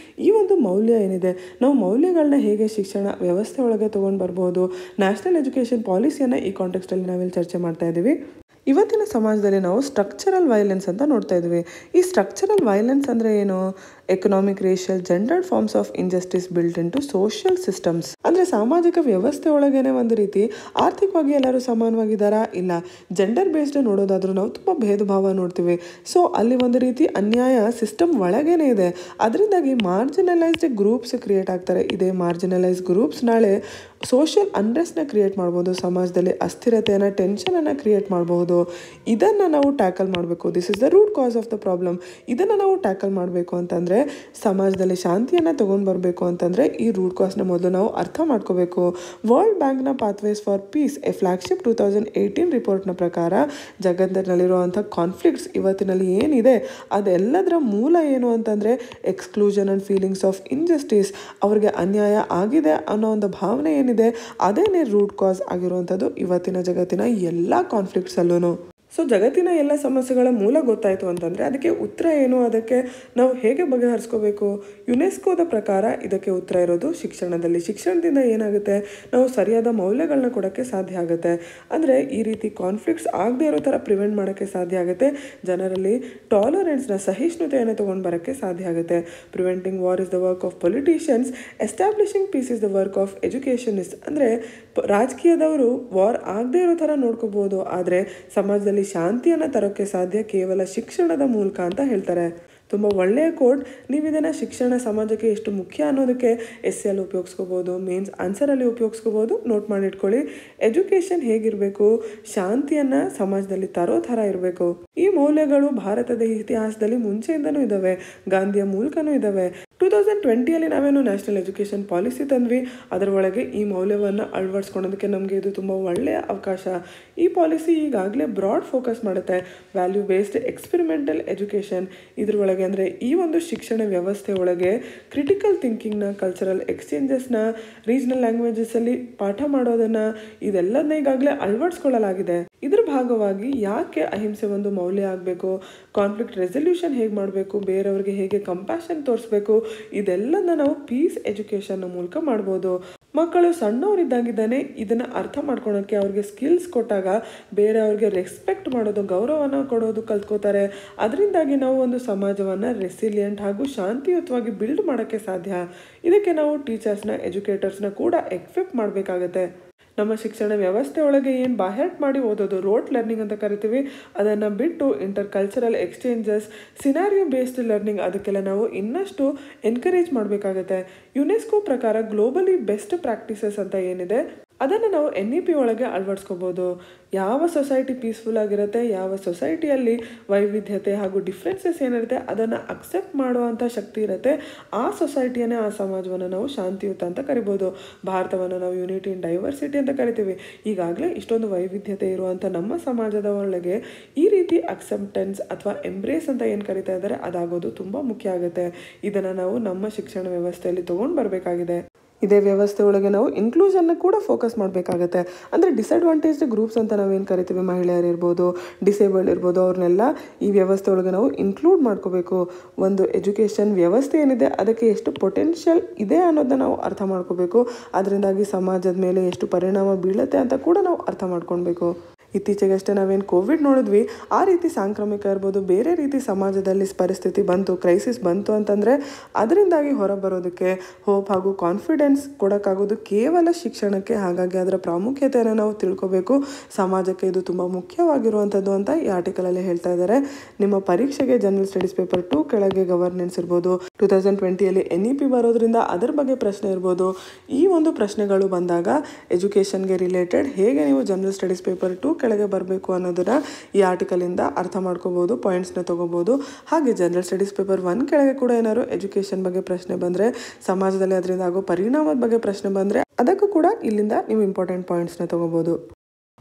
ಈ ಒಂದು ಮೌಲ್ಯ ಏನಿದೆ, ನಾವು ಮೌಲ್ಯಗಳನ್ನ ಹೇಗೆ ಶಿಕ್ಷಣ ವ್ಯವಸ್ಥೆ ಒಳಗೆ ತೊಗೊಂಡು ಬರ್ಬೋದು, ನ್ಯಾಷನಲ್ ಎಜುಕೇಷನ್ ಪಾಲಿಸಿಯನ್ನು ಈ ಕಾಂಟೆಕ್ಸ್ಟಲ್ಲಿ ನಾವಿಲ್ಲಿ ಚರ್ಚೆ ಮಾಡ್ತಾ ಇದ್ದೀವಿ. ಇವತ್ತಿನ ಸಮಾಜದಲ್ಲಿ ನಾವು ಸ್ಟ್ರಕ್ಚರಲ್ ವೈಲೆನ್ಸ್ ಅಂತ ನೋಡ್ತಾ ಇದ್ವಿ. ಈ ಸ್ಟ್ರಕ್ಚರಲ್ ವೈಲೆನ್ಸ್ ಅಂದರೆ ಏನು? Economic, racial, gendered forms of injustice built into social systems. ಅಂದರೆ ಸಾಮಾಜಿಕ ವ್ಯವಸ್ಥೆ ಒಳಗೇನೆ ಒಂದು ರೀತಿ ಆರ್ಥಿಕವಾಗಿ ಎಲ್ಲರೂ ಸಮಾನವಾಗಿದ್ದಾರಾ? ಇಲ್ಲ. ಜೆಂಡರ್ ಬೇಸ್ಡ್ ನೋಡೋದಾದ್ರೂ ನಾವು ತುಂಬ ಭೇದ ಭಾವ ನೋಡ್ತೀವಿ. ಸೊ ಅಲ್ಲಿ ಒಂದು ರೀತಿ ಅನ್ಯಾಯ ಸಿಸ್ಟಮ್ ಒಳಗೇನೆ ಇದೆ. ಅದರಿಂದಾಗಿ ಮಾರ್ಜಿನಲೈಸ್ಡ್ ಗ್ರೂಪ್ಸ್ ಕ್ರಿಯೇಟ್ ಆಗ್ತಾರೆ. ಇದೇ ಮಾರ್ಜಿನಲೈಸ್ ಗ್ರೂಪ್ಸ್ ನಾಳೆ ಸೋಷಿಯಲ್ ಅನ್ರೆಸ್ಟ್ನ ಕ್ರಿಯೇಟ್ ಮಾಡ್ಬೋದು, ಸಮಾಜದಲ್ಲಿ ಅಸ್ಥಿರತೆಯನ್ನು, ಟೆನ್ಷನನ್ನು ಕ್ರಿಯೇಟ್ ಮಾಡಬಹುದು. ಇದನ್ನು ನಾವು ಟ್ಯಾಕಲ್ ಮಾಡಬೇಕು. This is the root cause of the problem. ಇದನ್ನು ನಾವು ಟ್ಯಾಕಲ್ ಮಾಡಬೇಕು ಅಂತಂದರೆ, ಸಮಾಜದಲ್ಲಿ ಶಾಂತಿಯನ್ನು ತೊಗೊಂಡು ಬರಬೇಕು ಅಂತಂದರೆ ಈ ರೂಟ್ ಕಾಸ್ನ ಮೊದಲು ನಾವು ಅರ್ಥ ಮಾಡ್ಕೋಬೇಕು. ವರ್ಲ್ಡ್ ಬ್ಯಾಂಕ್ನ pathways for piece, A flagship 2018 ರಿಪೋರ್ಟ್ನ ಪ್ರಕಾರ ಜಗತ್ತಿನಲ್ಲಿರುವಂಥ ಕಾನ್ಫ್ಲಿಕ್ಟ್ಸ್ ಇವತ್ತಿನಲ್ಲಿ ಏನಿದೆ ಅದೆಲ್ಲದರ ಮೂಲ ಏನು ಅಂತಂದರೆ exclusion and feelings of injustice. ಅವ್ರಿಗೆ ಅನ್ಯಾಯ ಆಗಿದೆ ಅನ್ನೋ ಒಂದು ಭಾವನೆ ಏನಿದೆ ಅದೇನೇ ರೂಟ್ ಕಾಸ್ ಆಗಿರುವಂಥದ್ದು ಇವತ್ತಿನ ಜಗತ್ತಿನ ಎಲ್ಲ ಕಾನ್ಫ್ಲಿಕ್ಟ್ಸಲ್ಲೂ. ಸೊ ಜಗತ್ತಿನ ಎಲ್ಲ ಸಮಸ್ಯೆಗಳ ಮೂಲ ಗೊತ್ತಾಯಿತು ಅಂತಂದರೆ ಅದಕ್ಕೆ ಉತ್ತರ ಏನು, ಅದಕ್ಕೆ ನಾವು ಹೇಗೆ ಬಗೆಹರಿಸ್ಕೋಬೇಕು? ಯುನೆಸ್ಕೋದ ಪ್ರಕಾರ ಇದಕ್ಕೆ ಉತ್ತರ ಇರೋದು ಶಿಕ್ಷಣದಲ್ಲಿ. ಶಿಕ್ಷಣದಿಂದ ಏನಾಗುತ್ತೆ, ನಾವು ಸರಿಯಾದ ಮೌಲ್ಯಗಳನ್ನ ಕೊಡೋಕ್ಕೆ ಸಾಧ್ಯ ಆಗುತ್ತೆ. ಅಂದರೆ ಈ ರೀತಿ ಕಾನ್ಫ್ಲಿಕ್ಟ್ಸ್ ಆಗದೆ ಇರೋ ಥರ ಪ್ರಿವೆಂಟ್ ಮಾಡೋಕ್ಕೆ ಸಾಧ್ಯ ಆಗುತ್ತೆ. ಜನರಲ್ಲಿ ಟಾಲರೆನ್ಸ್ನ, ಸಹಿಷ್ಣುತೆಯನ್ನು ತೊಗೊಂಡು ಬರೋಕ್ಕೆ ಸಾಧ್ಯ ಆಗುತ್ತೆ. Preventing war is the work of politicians, establishing peace is the work of educationist. ಅಂದರೆ ರಾಜಕೀಯದವರು ವಾರ್ ಆಗದೆ ಇರೋ ಥರ ನೋಡ್ಕೋಬೋದು, ಆದರೆ ಸಮಾಜದಲ್ಲಿ ಶಾಂತಿಯನ್ನು ತರೋಕ್ಕೆ ಸಾಧ್ಯ ಕೇವಲ ಶಿಕ್ಷಣದ ಮೂಲಕ ಅಂತ ಹೇಳ್ತಾರೆ. ತುಂಬ ಒಳ್ಳೆಯ ಕೋಡ್. ನೀವು ಇದನ್ನು ಶಿಕ್ಷಣ ಸಮಾಜಕ್ಕೆ ಎಷ್ಟು ಮುಖ್ಯ ಅನ್ನೋದಕ್ಕೆ SCL ಉಪಯೋಗಿಸ್ಕೋಬೋದು, ಮೇನ್ಸ್ ಆನ್ಸರಲ್ಲಿ ಉಪಯೋಗಿಸ್ಕೋಬೋದು. ನೋಟ್ ಮಾಡಿಟ್ಕೊಳ್ಳಿ. ಎಜುಕೇಷನ್ ಹೇಗಿರಬೇಕು? ಶಾಂತಿಯನ್ನು ಸಮಾಜದಲ್ಲಿ ತರೋ ಥರ ಇರಬೇಕು. ಈ ಮೌಲ್ಯಗಳು ಭಾರತದ ಇತಿಹಾಸದಲ್ಲಿ ಮುಂಚೆಯಿಂದನೂ ಇದ್ದಾವೆ, ಗಾಂಧಿಯ ಮೂಲಕನೂ ಇದ್ದಾವೆ. 2020 ನಾವೇನು ನ್ಯಾಷನಲ್ ಎಜುಕೇಷನ್ ಪಾಲಿಸಿ ತಂದ್ವಿ, ಅದರ ಒಳಗೆ ಈ ಮೌಲ್ಯವನ್ನು ಅಳವಡಿಸ್ಕೊಳೋದಕ್ಕೆ ನಮಗೆ ಇದು ತುಂಬ ಒಳ್ಳೆಯ ಅವಕಾಶ. ಈ ಪಾಲಿಸಿ ಈಗಾಗಲೇ ಬ್ರಾಡ್ ಫೋಕಸ್ ಮಾಡುತ್ತೆ. ವ್ಯಾಲ್ಯೂ ಬೇಸ್ಡ್ ಎಕ್ಸ್ಪೆರಿಮೆಂಟಲ್ ಎಜುಕೇಷನ್ ಇದ್ರ ಒಳಗೆ ಅಂದರೆ ಈ ಒಂದು ಶಿಕ್ಷಣ ವ್ಯವಸ್ಥೆ ಒಳಗೆ ಕ್ರಿಟಿಕಲ್ ಥಿಂಕಿಂಗ್ನ, ಕಲ್ಚರಲ್ ಎಕ್ಸ್ಚೇಂಜಸ್ನ, ರೀಜನಲ್ ಲ್ಯಾಂಗ್ವೇಜಸಲ್ಲಿ ಪಾಠ ಮಾಡೋದನ್ನು ಇದೆಲ್ಲದನ್ನ ಈಗಾಗಲೇ ಅಳವಡಿಸ್ಕೊಳ್ಳಲಾಗಿದೆ. ಇದ್ರ ಭಾಗವಾಗಿ ಯಾಕೆ ಅಹಿಂಸೆ ಒಂದು ಮೌಲ್ಯ ಆಗಬೇಕು, ಕಾನ್ಫ್ಲಿಕ್ಟ್ ರೆಸಲ್ಯೂಷನ್ ಹೇಗೆ ಮಾಡಬೇಕು, ಬೇರೆಯವ್ರಿಗೆ ಹೇಗೆ ಕಂಪ್ಯಾಷನ್ ತೋರಿಸ್ಬೇಕು, ಇದೆಲ್ಲದನ್ನ ನಾವು ಪೀಸ್ ಎಜುಕೇಷನ್ನ ಮೂಲಕ ಮಾಡ್ಬೋದು. ಮಕ್ಕಳು ಸಣ್ಣವರಿದ್ದಾಗಿದ್ದಾನೆ ಇದನ್ನು ಅರ್ಥ ಮಾಡ್ಕೊಳಕ್ಕೆ ಅವ್ರಿಗೆ ಸ್ಕಿಲ್ಸ್ ಕೊಟ್ಟಾಗ ಬೇರೆ ಅವ್ರಿಗೆ ರೆಸ್ಪೆಕ್ಟ್ ಮಾಡೋದು, ಗೌರವನ ಕೊಡೋದು ಕಲ್ತ್ಕೋತಾರೆ. ಅದರಿಂದಾಗಿ ನಾವು ಒಂದು ಸಮಾಜವನ್ನು ರೆಸಿಲಿಯಂಟ್ ಹಾಗೂ ಶಾಂತಿಯುತವಾಗಿ ಬಿಲ್ಡ್ ಮಾಡೋಕ್ಕೆ ಸಾಧ್ಯ. ಇದಕ್ಕೆ ನಾವು ಟೀಚರ್ಸ್ನ, ಎಜುಕೇಟರ್ಸ್ನ ಕೂಡ ಎಕ್ವಿಪ್ ಮಾಡಬೇಕಾಗತ್ತೆ. ನಮ್ಮ ಶಿಕ್ಷಣ ವ್ಯವಸ್ಥೆ ಒಳಗೆ ಏನು ಬಾಹ್ಯಾಟ್ ಮಾಡಿ ಓದೋದು, ರೋಟ್ ಲರ್ನಿಂಗ್ ಅಂತ ಕರಿತೀವಿ, ಅದನ್ನು ಬಿಟ್ಟು inter cultural exchanges, scenario based learning, ಅದಕ್ಕೆಲ್ಲ ನಾವು ಇನ್ನಷ್ಟು ಎನ್ಕರೇಜ್ ಮಾಡಬೇಕಾಗತ್ತೆ. ಯುನೆಸ್ಕೋ ಪ್ರಕಾರ ಗ್ಲೋಬಲಿ ಬೆಸ್ಟ್ ಪ್ರಾಕ್ಟೀಸಸ್ ಅಂತ ಏನಿದೆ ಅದನ್ನು ನಾವು NEP ಒಳಗೆ ಅಳವಡಿಸ್ಕೋಬೋದು. ಯಾವ ಸೊಸೈಟಿ ಪೀಸ್ಫುಲ್ ಆಗಿರುತ್ತೆ, ಯಾವ ಸೊಸೈಟಿಯಲ್ಲಿ ವೈವಿಧ್ಯತೆ ಹಾಗೂ ಡಿಫ್ರೆನ್ಸಸ್ ಏನಿರುತ್ತೆ ಅದನ್ನು ಅಕ್ಸೆಪ್ಟ್ ಮಾಡುವಂಥ ಶಕ್ತಿ ಇರುತ್ತೆ, ಆ ಸೊಸೈಟಿಯನ್ನೇ, ಆ ಸಮಾಜವನ್ನು ನಾವು ಶಾಂತಿಯುತ ಅಂತ ಕರಿಬೋದು. ಭಾರತವನ್ನು ನಾವು ಯೂನಿಟಿ ಇನ್ ಡೈವರ್ಸಿಟಿ ಅಂತ ಕರಿತೀವಿ. ಈಗಾಗಲೇ ಇಷ್ಟೊಂದು ವೈವಿಧ್ಯತೆ ಇರುವಂಥ ನಮ್ಮ ಸಮಾಜದ ಒಳಗೆ ಈ ರೀತಿ ಅಕ್ಸೆಪ್ಟೆನ್ಸ್ ಅಥವಾ ಎಂಬ್ರೇಸ್ ಅಂತ ಏನು ಕರಿತಾ ಇದ್ದಾರೆ ಅದಾಗೋದು ತುಂಬ ಮುಖ್ಯ ಆಗುತ್ತೆ. ಇದನ್ನು ನಾವು ನಮ್ಮ ಶಿಕ್ಷಣ ವ್ಯವಸ್ಥೆಯಲ್ಲಿ ತೊಗೊಂಡು ಬರಬೇಕಾಗಿದೆ. ಇದೇ ವ್ಯವಸ್ಥೆ ಒಳಗೆ ನಾವು ಇನ್ಕ್ಲೂಷನ್ನ ಕೂಡ ಫೋಕಸ್ ಮಾಡಬೇಕಾಗತ್ತೆ. ಅಂದರೆ ಡಿಸಡ್ವಾಂಟೇಜ್ಡ್ ಗ್ರೂಪ್ಸ್ ಅಂತ ನಾವೇನು ಕರಿತೀವಿ, ಮಹಿಳೆಯರು ಇರ್ಬೋದು, ಡಿಸೇಬಲ್ಡ್ ಇರ್ಬೋದು, ಅವ್ರನ್ನೆಲ್ಲ ಈ ವ್ಯವಸ್ಥೆ ಒಳಗೆ ನಾವು ಇನ್ಕ್ಲೂಡ್ ಮಾಡ್ಕೋಬೇಕು. ಒಂದು ಎಜುಕೇಷನ್ ವ್ಯವಸ್ಥೆ ಏನಿದೆ ಅದಕ್ಕೆ ಎಷ್ಟು ಪೊಟೆನ್ಷಿಯಲ್ ಇದೆ ಅನ್ನೋದನ್ನ ನಾವು ಅರ್ಥ ಮಾಡ್ಕೋಬೇಕು. ಅದರಿಂದಾಗಿ ಸಮಾಜದ ಮೇಲೆ ಎಷ್ಟು ಪರಿಣಾಮ ಬೀಳುತ್ತೆ ಅಂತ ಕೂಡ ನಾವು ಅರ್ಥ ಮಾಡ್ಕೊಳ್ಬೇಕು. ಇತ್ತೀಚೆಗಷ್ಟೇ ನಾವೇನು ಕೋವಿಡ್ ನೋಡಿದ್ವಿ, ಆ ರೀತಿ ಸಾಂಕ್ರಾಮಿಕ ಇರ್ಬೋದು, ಬೇರೆ ರೀತಿ ಸಮಾಜದಲ್ಲಿ ಪರಿಸ್ಥಿತಿ ಬಂತು, ಕ್ರೈಸಿಸ್ ಬಂತು ಅಂತಂದರೆ ಅದರಿಂದಾಗಿ ಹೊರಬರೋದಕ್ಕೆ ಹೋಪ್ ಹಾಗೂ ಕಾನ್ಫಿಡೆನ್ಸ್ ಕೊಡೋಕ್ಕಾಗೋದು ಕೇವಲ ಶಿಕ್ಷಣಕ್ಕೆ. ಹಾಗಾಗಿ ಅದರ ಪ್ರಾಮುಖ್ಯತೆಯನ್ನು ನಾವು ತಿಳ್ಕೋಬೇಕು. ಸಮಾಜಕ್ಕೆ ಇದು ತುಂಬ ಮುಖ್ಯವಾಗಿರುವಂಥದ್ದು ಅಂತ ಈ ಆರ್ಟಿಕಲಲ್ಲಿ ಹೇಳ್ತಾ ಇದ್ದಾರೆ. ನಿಮ್ಮ ಪರೀಕ್ಷೆಗೆ ಜನರಲ್ ಸ್ಟಡೀಸ್ ಪೇಪರ್ 2 ಕೆಳಗೆ ಗವರ್ನೆನ್ಸ್ ಇರ್ಬೋದು, 2020 NEP ಬರೋದ್ರಿಂದ ಅದರ ಬಗ್ಗೆ ಪ್ರಶ್ನೆ ಇರ್ಬೋದು. ಈ ಒಂದು ಪ್ರಶ್ನೆಗಳು ಬಂದಾಗ ಎಜುಕೇಷನ್ಗೆ ರಿಲೇಟೆಡ್ ಹೇಗೆ ನೀವು ಜನರಲ್ ಸ್ಟಡೀಸ್ ಪೇಪರ್ 2 ಕೆಳಗೆ ಬರಬೇಕು ಅನ್ನೋದನ್ನು ಈ ಆರ್ಟಿಕಲಿಂದ ಅರ್ಥ ಮಾಡ್ಕೋಬೋದು, ಪಾಯಿಂಟ್ಸ್ನ ತೊಗೋಬೋದು. ಹಾಗೆ ಜನರಲ್ ಸ್ಟಡೀಸ್ ಪೇಪರ್ 1 ಕೆಳಗೆ ಕೂಡ ಏನಾದ್ರು ಎಜುಕೇಷನ್ ಬಗ್ಗೆ ಪ್ರಶ್ನೆ ಬಂದರೆ, ಸಮಾಜದಲ್ಲಿ ಅದರಿಂದ ಆಗೋ ಪರಿಣಾಮದ ಬಗ್ಗೆ ಪ್ರಶ್ನೆ ಬಂದರೆ ಅದಕ್ಕೂ ಕೂಡ ಇಲ್ಲಿಂದ ನೀವು ಇಂಪಾರ್ಟೆಂಟ್ ಪಾಯಿಂಟ್ಸ್ನ ತೊಗೋಬೋದು.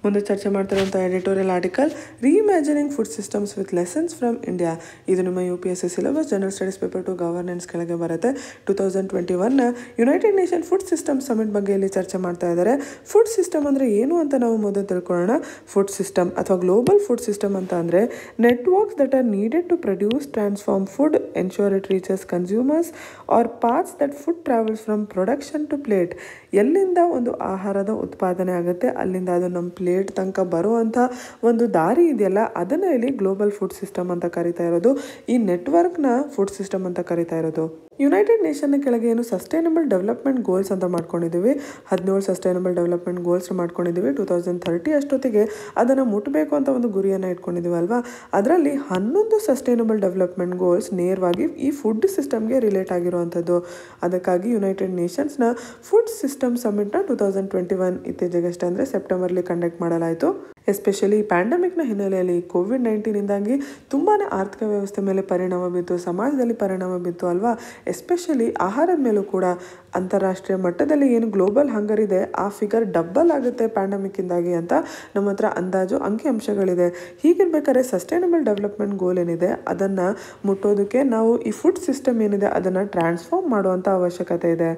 ಮುಂದೆ ಚರ್ಚೆ ಮಾಡ್ತಿರೋಂಥ editorial article reimagining food systems with lessons from India. ಇದು ನಿಮ್ಮ UPSC syllabus general studies paper 2 governance ಕೆಳಗೆ ಬರುತ್ತೆ. 2021 United Nation food system summit ಬಗ್ಗೆ ಇಲ್ಲಿ ಚರ್ಚೆ ಮಾಡ್ತಾ ಇದ್ದಾರೆ. ಫುಡ್ ಸಿಸ್ಟಮ್ ಅಂದರೆ ಏನು ಅಂತ ನಾವು ಮೊದಲು ತಿಳ್ಕೊಳ್ಳೋಣ. ಫುಡ್ ಸಿಸ್ಟಮ್ ಅಥವಾ ಗ್ಲೋಬಲ್ ಫುಡ್ ಸಿಸ್ಟಮ್ ಅಂತ ಅಂದರೆ networks that are needed to produce, transform food, ensure it reaches consumers are paths that food travels from production to plate. ಎಲ್ಲಿಂದ ಒಂದು ಆಹಾರದ ಉತ್ಪಾದನೆ ಆಗುತ್ತೆ ಅಲ್ಲಿಂದ ಅದು ನಮ್ಮ ಪ್ಲೇಟ್ ತನಕ ಬರುವಂಥ ಒಂದು ದಾರಿ ಇದೆಯಲ್ಲ, ಅದನ್ನು ಇಲ್ಲಿ ಗ್ಲೋಬಲ್ ಫುಡ್ ಸಿಸ್ಟಮ್ ಅಂತ ಕರಿತಾ ಇರೋದು. ಈ ನೆಟ್ವರ್ಕ್ನ ಫುಡ್ ಸಿಸ್ಟಮ್ ಅಂತ ಕರಿತಾ ಇರೋದು. ಯುನೈಟೆಡ್ ನೇಷನ್ನ ಕೆಳಗೆ ಏನು ಸಸ್ಟೈನಬಲ್ ಡೆವಲಪ್ಮೆಂಟ್ ಗೋಲ್ಸ್ ಅಂತ ಮಾಡ್ಕೊಂಡಿದ್ದೀವಿ, 17 ಸಸ್ಟೈನಬಲ್ ಡೆವಲಪ್ಮೆಂಟ್ ಗೋಲ್ಸ್ ಮಾಡ್ಕೊಂಡಿದ್ದೀವಿ. 2030 ಅಷ್ಟೊತ್ತಿಗೆ ಅದನ್ನು ಮುಟ್ಟಬೇಕು ಅಂತ ಒಂದು ಗುರಿಯನ್ನು ಇಟ್ಕೊಂಡಿದ್ದೀವಿ ಅಲ್ವಾ. ಅದರಲ್ಲಿ 11 ಸಸ್ಟೈನಬಲ್ ಡೆವಲಪ್ಮೆಂಟ್ ಗೋಲ್ಸ್ ನೇರವಾಗಿ ಈ ಫುಡ್ ಸಿಸ್ಟಮ್ಗೆ ರಿಲೇಟ್ ಆಗಿರುವಂಥದ್ದು. ಅದಕ್ಕಾಗಿ ಯುನೈಟೆಡ್ ನೇಷನ್ಸ್ನ ಫುಡ್ ಸಿಸ್ಟಮ್ ಸಮಿಟ್ನ 2021 ಇತ್ತೀಚೆಗಷ್ಟೇ ಅಂದರೆ ಸೆಪ್ಟೆಂಬರ್ಲಿ ಕಂಡಕ್ಟ್ ಮಾಡಲಾಯಿತು. ಎಸ್ಪೆಷಲಿ ಈ ಪ್ಯಾಂಡಮಿಕ್ನ ಹಿನ್ನೆಲೆಯಲ್ಲಿ COVID-19ಇಂದಾಗಿ ತುಂಬಾ ಆರ್ಥಿಕ ವ್ಯವಸ್ಥೆ ಮೇಲೆ ಪರಿಣಾಮ ಬಿತ್ತು, ಸಮಾಜದಲ್ಲಿ ಪರಿಣಾಮ ಬಿತ್ತು ಅಲ್ವಾ. ಎಸ್ಪೆಷಲಿ ಆಹಾರದ ಮೇಲೂ ಕೂಡ ಅಂತಾರಾಷ್ಟ್ರೀಯ ಮಟ್ಟದಲ್ಲಿ ಏನು ಗ್ಲೋಬಲ್ ಹಂಗರ್ ಇದೆ ಆ ಫಿಗರ್ ಡಬ್ಬಲ್ ಆಗುತ್ತೆ ಪ್ಯಾಂಡಮಿಕ್ಕಿಂದಾಗಿ ಅಂತ ನಮ್ಮ ಹತ್ರ ಅಂದಾಜು ಅಂಕಿಅಂಶಗಳಿದೆ. ಹೀಗಿರ್ಬೇಕಾದ್ರೆ ಸಸ್ಟೈನಬಲ್ ಡೆವಲಪ್ಮೆಂಟ್ ಗೋಲ್ ಏನಿದೆ ಅದನ್ನು ಮುಟ್ಟೋದಕ್ಕೆ ನಾವು ಈ ಫುಡ್ ಸಿಸ್ಟಮ್ ಏನಿದೆ ಅದನ್ನು ಟ್ರಾನ್ಸ್ಫಾರ್ಮ್ ಮಾಡುವಂಥ ಅವಶ್ಯಕತೆ ಇದೆ.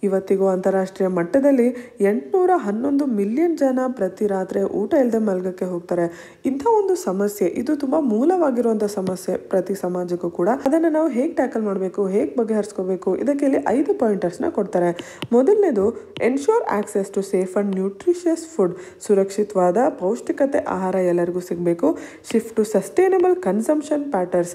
ಇವತ್ತಿಗೂ ಅಂತಾರಾಷ್ಟ್ರೀಯ ಮಟ್ಟದಲ್ಲಿ 811 ಮಿಲಿಯನ್ ಜನ ಪ್ರತಿ ರಾತ್ರಿ ಊಟ ಇಲ್ಲದೆ ಮಲ್ಗಕ್ಕೆ ಹೋಗ್ತಾರೆ. ಇಂಥ ಒಂದು ಸಮಸ್ಯೆ, ಇದು ತುಂಬ ಮೂಲವಾಗಿರುವಂಥ ಸಮಸ್ಯೆ ಪ್ರತಿ ಸಮಾಜಕ್ಕೂ ಕೂಡ. ಅದನ್ನು ನಾವು ಹೇಗೆ ಟ್ಯಾಕಲ್ ಮಾಡಬೇಕು, ಹೇಗೆ ಬಗೆಹರಿಸ್ಕೋಬೇಕು, ಇದಕ್ಕೆ ಇಲ್ಲಿ 5 ಪಾಯಿಂಟರ್ಸ್ನ ಕೊಡ್ತಾರೆ. ಮೊದಲನೇದು ensure access to safe and nutritious food. ಸುರಕ್ಷಿತವಾದ ಪೌಷ್ಟಿಕತೆ ಆಹಾರ ಎಲ್ಲರಿಗೂ ಸಿಗಬೇಕು. Shift to sustainable consumption patterns.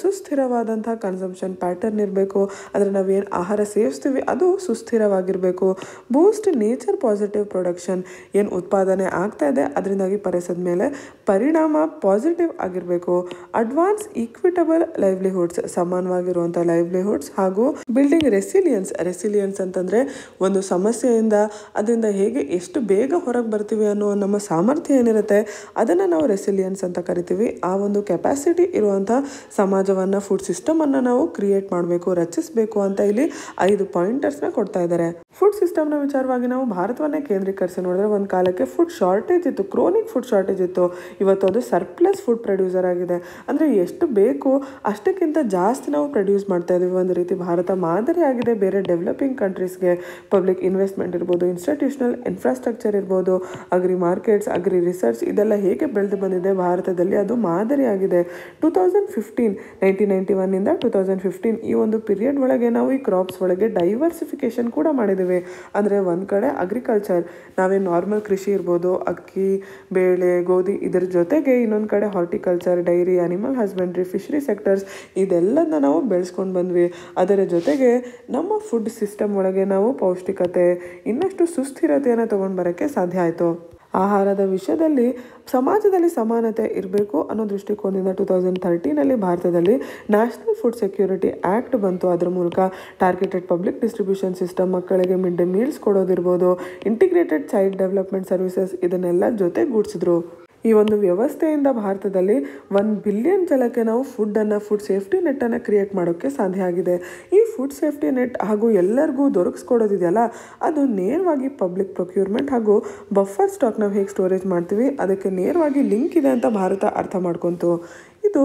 ಸುಸ್ಥಿರವಾದಂಥ ಕನ್ಸಂಪ್ಷನ್ ಪ್ಯಾಟರ್ನ್ ಇರಬೇಕು. ಅಂದರೆ ನಾವೇನು ಆಹಾರ ಸೇವಿಸ್ತೀವಿ ಅದು ಅದು ಸುಸ್ಥಿರವಾಗಿರಬೇಕು. ಬೂಸ್ಟ್ ನೇಚರ್ ಪಾಸಿಟಿವ್ ಪ್ರೊಡಕ್ಷನ್, ಏನು ಉತ್ಪಾದನೆ ಆಗ್ತಾ ಇದೆ ಅದರಿಂದಾಗಿ ಪರಿಸರದ ಮೇಲೆ ಪರಿಣಾಮ ಪಾಸಿಟಿವ್ ಆಗಿರಬೇಕು. ಅಡ್ವಾನ್ಸ್ ಈಕ್ವಿಟಬಲ್ ಲೈವ್ಲಿಹುಡ್ಸ್, ಸಮಾನವಾಗಿರುವಂಥ ಲೈವ್ಲಿಹುಡ್ಸ್ ಹಾಗೂ ಬಿಲ್ಡಿಂಗ್ ರೆಸಿಲಿಯನ್ಸ್ ಅಂತಂದರೆ ಒಂದು ಸಮಸ್ಯೆಯಿಂದ ಅದರಿಂದ ಹೇಗೆ ಎಷ್ಟು ಬೇಗ ಹೊರಗೆ ಬರ್ತೀವಿ ಅನ್ನೋ ನಮ್ಮ ಸಾಮರ್ಥ್ಯ ಏನಿರುತ್ತೆ ಅದನ್ನು ನಾವು ರೆಸಿಲಿಯನ್ಸ್ ಅಂತ ಕರಿತೀವಿ. ಆ ಒಂದು ಕೆಪಾಸಿಟಿ ಇರುವಂಥ ಸಮಾಜವನ್ನು, ಫುಡ್ ಸಿಸ್ಟಮನ್ನು ನಾವು ಕ್ರಿಯೇಟ್ ಮಾಡಬೇಕು, ರಚಿಸಬೇಕು ಅಂತ ಇಲ್ಲಿ 5 ಪಾಯಿಂಟರ್ಸ್ನ ಕೊಡ್ತಾ ಇದ್ದಾರೆ. ಫುಡ್ ಸಿಸ್ಟಮ್ನ ವಿಚಾರವಾಗಿ ನಾವು ಭಾರತವನ್ನೇ ಕೇಂದ್ರೀಕರಿಸಿ ನೋಡಿದ್ರೆ ಒಂದು ಕಾಲಕ್ಕೆ ಫುಡ್ ಶಾರ್ಟೇಜ್ ಇತ್ತು, ಕ್ರೋನಿಕ್ ಫುಡ್ ಶಾರ್ಟೇಜ್ ಇತ್ತು. ಇವತ್ತು ಅದು ಸರ್ಪ್ಲಸ್ ಫುಡ್ ಪ್ರೊಡ್ಯೂಸರ್ ಆಗಿದೆ. ಅಂದರೆ ಎಷ್ಟು ಬೇಕು ಅಷ್ಟಕ್ಕಿಂತ ಜಾಸ್ತಿ ನಾವು ಪ್ರೊಡ್ಯೂಸ್ ಮಾಡ್ತಾ ಇದ್ದೀವಿ. ಒಂದು ರೀತಿ ಭಾರತ ಮಾದರಿ ಆಗಿದೆ ಬೇರೆ ಡೆವಲಪಿಂಗ್ ಕಂಟ್ರೀಸ್ಗೆ. ಪಬ್ಲಿಕ್ ಇನ್ವೆಸ್ಟ್ಮೆಂಟ್ ಇರ್ಬೋದು, ಇನ್ಸ್ಟಿಟ್ಯೂಷನಲ್ ಇನ್ಫ್ರಾಸ್ಟ್ರಕ್ಚರ್ ಇರ್ಬೋದು, ಅಗ್ರಿ ಮಾರ್ಕೆಟ್ಸ್, ಅಗ್ರಿ ರಿಸರ್ಚ್ ಇದೆಲ್ಲ ಹೇಗೆ ಬೆಳೆದು ಬಂದಿದೆ ಭಾರತದಲ್ಲಿ ಅದು ಮಾದರಿ ಆಗಿದೆ. 1991 2015 ಈ ಒಂದು ಪೀರಿಯಡ್ ಒಳಗೆ ನಾವು ಈ ಕ್ರಾಪ್ಸ್ ಒಳಗೆ ಡೈವರ್ಸಿಫಿಕೇಶನ್ ಕೂಡ ಮಾಡಿದ್ದೀವಿ. ಅಂದರೆ ಒಂದು ಕಡೆ ಅಗ್ರಿಕಲ್ಚರ್, ನಾವೇ ನಾರ್ಮಲ್ ಕೃಷಿ ಇರ್ಬೋದು, ಅಕ್ಕಿ, ಬೇಳೆ, ಗೋಧಿ, ಇದರ ಜೊತೆಗೆ ಇನ್ನೊಂದು ಕಡೆ horticulture, dairy, animal husbandry, fishery sectors ಇದೆಲ್ಲದನ್ನ ನಾವು ಬೆಳೆಸ್ಕೊಂಡು ಬಂದ್ವಿ. ಅದರ ಜೊತೆಗೆ ನಮ್ಮ ಫುಡ್ ಸಿಸ್ಟಮ್ ಒಳಗೆ ನಾವು ಪೌಷ್ಟಿಕತೆ, ಇನ್ನಷ್ಟು ಸುಸ್ಥಿರತೆಯನ್ನು ತೊಗೊಂಡು ಬರೋಕ್ಕೆ ಸಾಧ್ಯ ಆಯಿತು. ಆಹಾರದ ವಿಷಯದಲ್ಲಿ ಸಮಾಜದಲ್ಲಿ ಸಮಾನತೆ ಇರಬೇಕು ಅನ್ನೋ ದೃಷ್ಟಿಕೋನದಿಂದ 2013 ಭಾರತದಲ್ಲಿ ನ್ಯಾಷನಲ್ ಫುಡ್ ಸೆಕ್ಯೂರಿಟಿ ಆ್ಯಕ್ಟ್ ಬಂತು. ಅದರ ಮೂಲಕ ಟಾರ್ಗೆಟೆಡ್ ಪಬ್ಲಿಕ್ ಡಿಸ್ಟ್ರಿಬ್ಯೂಷನ್ ಸಿಸ್ಟಮ್, ಮಕ್ಕಳಿಗೆ ಮಿಡ್ ಡೇ ಮೀಲ್ಸ್ ಕೊಡೋದಿರ್ಬೋದು, ಇಂಟಿಗ್ರೇಟೆಡ್ ಚೈಲ್ಡ್ ಡೆವಲಪ್ಮೆಂಟ್ ಸರ್ವಿಸಸ್ ಇದನ್ನೆಲ್ಲ ಜೊತೆಗೂಡಿಸಿದ್ರು. ಈ ಒಂದು ವ್ಯವಸ್ಥೆಯಿಂದ ಭಾರತದಲ್ಲಿ 1 ಬಿಲಿಯನ್ ಜನಕ್ಕೆ ನಾವು ಫುಡ್ ಸೇಫ್ಟಿ ನೆಟ್ಟನ್ನು ಕ್ರಿಯೇಟ್ ಮಾಡೋಕ್ಕೆ ಸಾಧ್ಯ ಆಗಿದೆ. ಈ ಫುಡ್ ಸೇಫ್ಟಿ ನೆಟ್ ಹಾಗೂ ಎಲ್ಲರಿಗೂ ದೊರಕಿಸ್ಕೊಡೋದಿದೆಯಲ್ಲ ಅದು ನೇರವಾಗಿ ಪಬ್ಲಿಕ್ ಪ್ರೊಕ್ಯೂರ್ಮೆಂಟ್ ಹಾಗೂ ಬಫರ್ ಸ್ಟಾಕ್ ನಾವು ಹೇಗೆ ಸ್ಟೋರೇಜ್ ಮಾಡ್ತೀವಿ ಅದಕ್ಕೆ ನೇರವಾಗಿ ಲಿಂಕ್ ಇದೆ ಅಂತ ಭಾರತ ಅರ್ಥ ಮಾಡ್ಕೊಂತು. ಇದು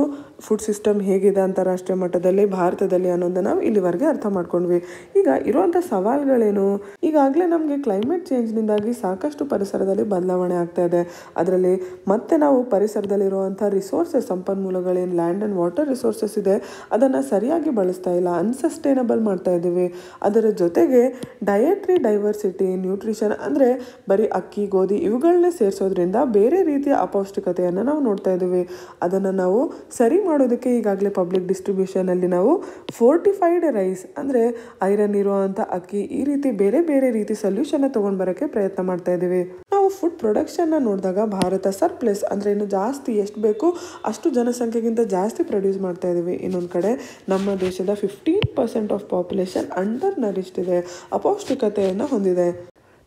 ಫುಡ್ ಸಿಸ್ಟಮ್ ಹೇಗಿದೆ ಅಂತಾರಾಷ್ಟ್ರೀಯ ಮಟ್ಟದಲ್ಲಿ ಭಾರತದಲ್ಲಿ ಅನ್ನೋದನ್ನು ನಾವು ಇಲ್ಲಿವರೆಗೆ ಅರ್ಥ ಮಾಡ್ಕೊಂಡ್ವಿ. ಈಗ ಇರುವಂಥ ಸವಾಲುಗಳೇನು? ಈಗಾಗಲೇ ನಮಗೆ ಕ್ಲೈಮೇಟ್ ಚೇಂಜ್ನಿಂದಾಗಿ ಸಾಕಷ್ಟು ಪರಿಸರದಲ್ಲಿ ಬದಲಾವಣೆ ಆಗ್ತಾ ಇದೆ. ಅದರಲ್ಲಿ ಮತ್ತೆ ನಾವು ಪರಿಸರದಲ್ಲಿರುವಂಥ ರಿಸೋರ್ಸಸ್, ಸಂಪನ್ಮೂಲಗಳೇನು ಲ್ಯಾಂಡ್ ಆ್ಯಂಡ್ ವಾಟರ್ ರಿಸೋರ್ಸಸ್ ಇದೆ ಅದನ್ನು ಸರಿಯಾಗಿ ಬಳಸ್ತಾ ಇಲ್ಲ, ಅನ್ಸಸ್ಟೈನಬಲ್ ಮಾಡ್ತಾ ಇದ್ದೀವಿ. ಅದರ ಜೊತೆಗೆ ಡಯಟ್ರಿ ಡೈವರ್ಸಿಟಿ, ನ್ಯೂಟ್ರಿಷನ್ ಅಂದರೆ ಬರೀ ಅಕ್ಕಿ, ಗೋಧಿ ಇವುಗಳನ್ನೇ ಸೇರಿಸೋದ್ರಿಂದ ಬೇರೆ ರೀತಿಯ ಅಪೌಷ್ಟಿಕತೆಯನ್ನು ನಾವು ನೋಡ್ತಾ ಇದ್ದೀವಿ. ಅದನ್ನು ನಾವು ಸರಿ ಮಾಡೋದಕ್ಕೆ ಈಗಾಗಲೇ ಪಬ್ಲಿಕ್ ಡಿಸ್ಟ್ರಿಬ್ಯೂಷನಲ್ಲಿ ನಾವು ಫೋರ್ಟಿಫೈಡ್ ರೈಸ್ ಅಂದರೆ ಐರನ್ ಇರುವಂಥ ಅಕ್ಕಿ, ಈ ರೀತಿ ಬೇರೆ ಬೇರೆ ರೀತಿ ಸೊಲ್ಯೂಷನ್ನ ತೊಗೊಂಡು ಬರೋಕ್ಕೆ ಪ್ರಯತ್ನ ಮಾಡ್ತಾ ಇದ್ದೀವಿ. ನಾವು ಫುಡ್ ಪ್ರೊಡಕ್ಷನ್ನ ನೋಡಿದಾಗ ಭಾರತ ಸರ್ಪ್ಲಸ್ ಅಂದರೆ ಇನ್ನು ಜಾಸ್ತಿ ಎಷ್ಟು ಬೇಕು ಅಷ್ಟು ಜನಸಂಖ್ಯೆಗಿಂತ ಜಾಸ್ತಿ ಪ್ರೊಡ್ಯೂಸ್ ಮಾಡ್ತಾ ಇದ್ದೀವಿ. ಇನ್ನೊಂದು ಕಡೆ ನಮ್ಮ ದೇಶದ 15% ಆಫ್ ಪಾಪ್ಯುಲೇಷನ್ ಅಂಡರ್ ನರಿಷ್ಡ್ ಇದೆ, ಅಪೌಷ್ಟಿಕತೆಯನ್ನು ಹೊಂದಿದೆ.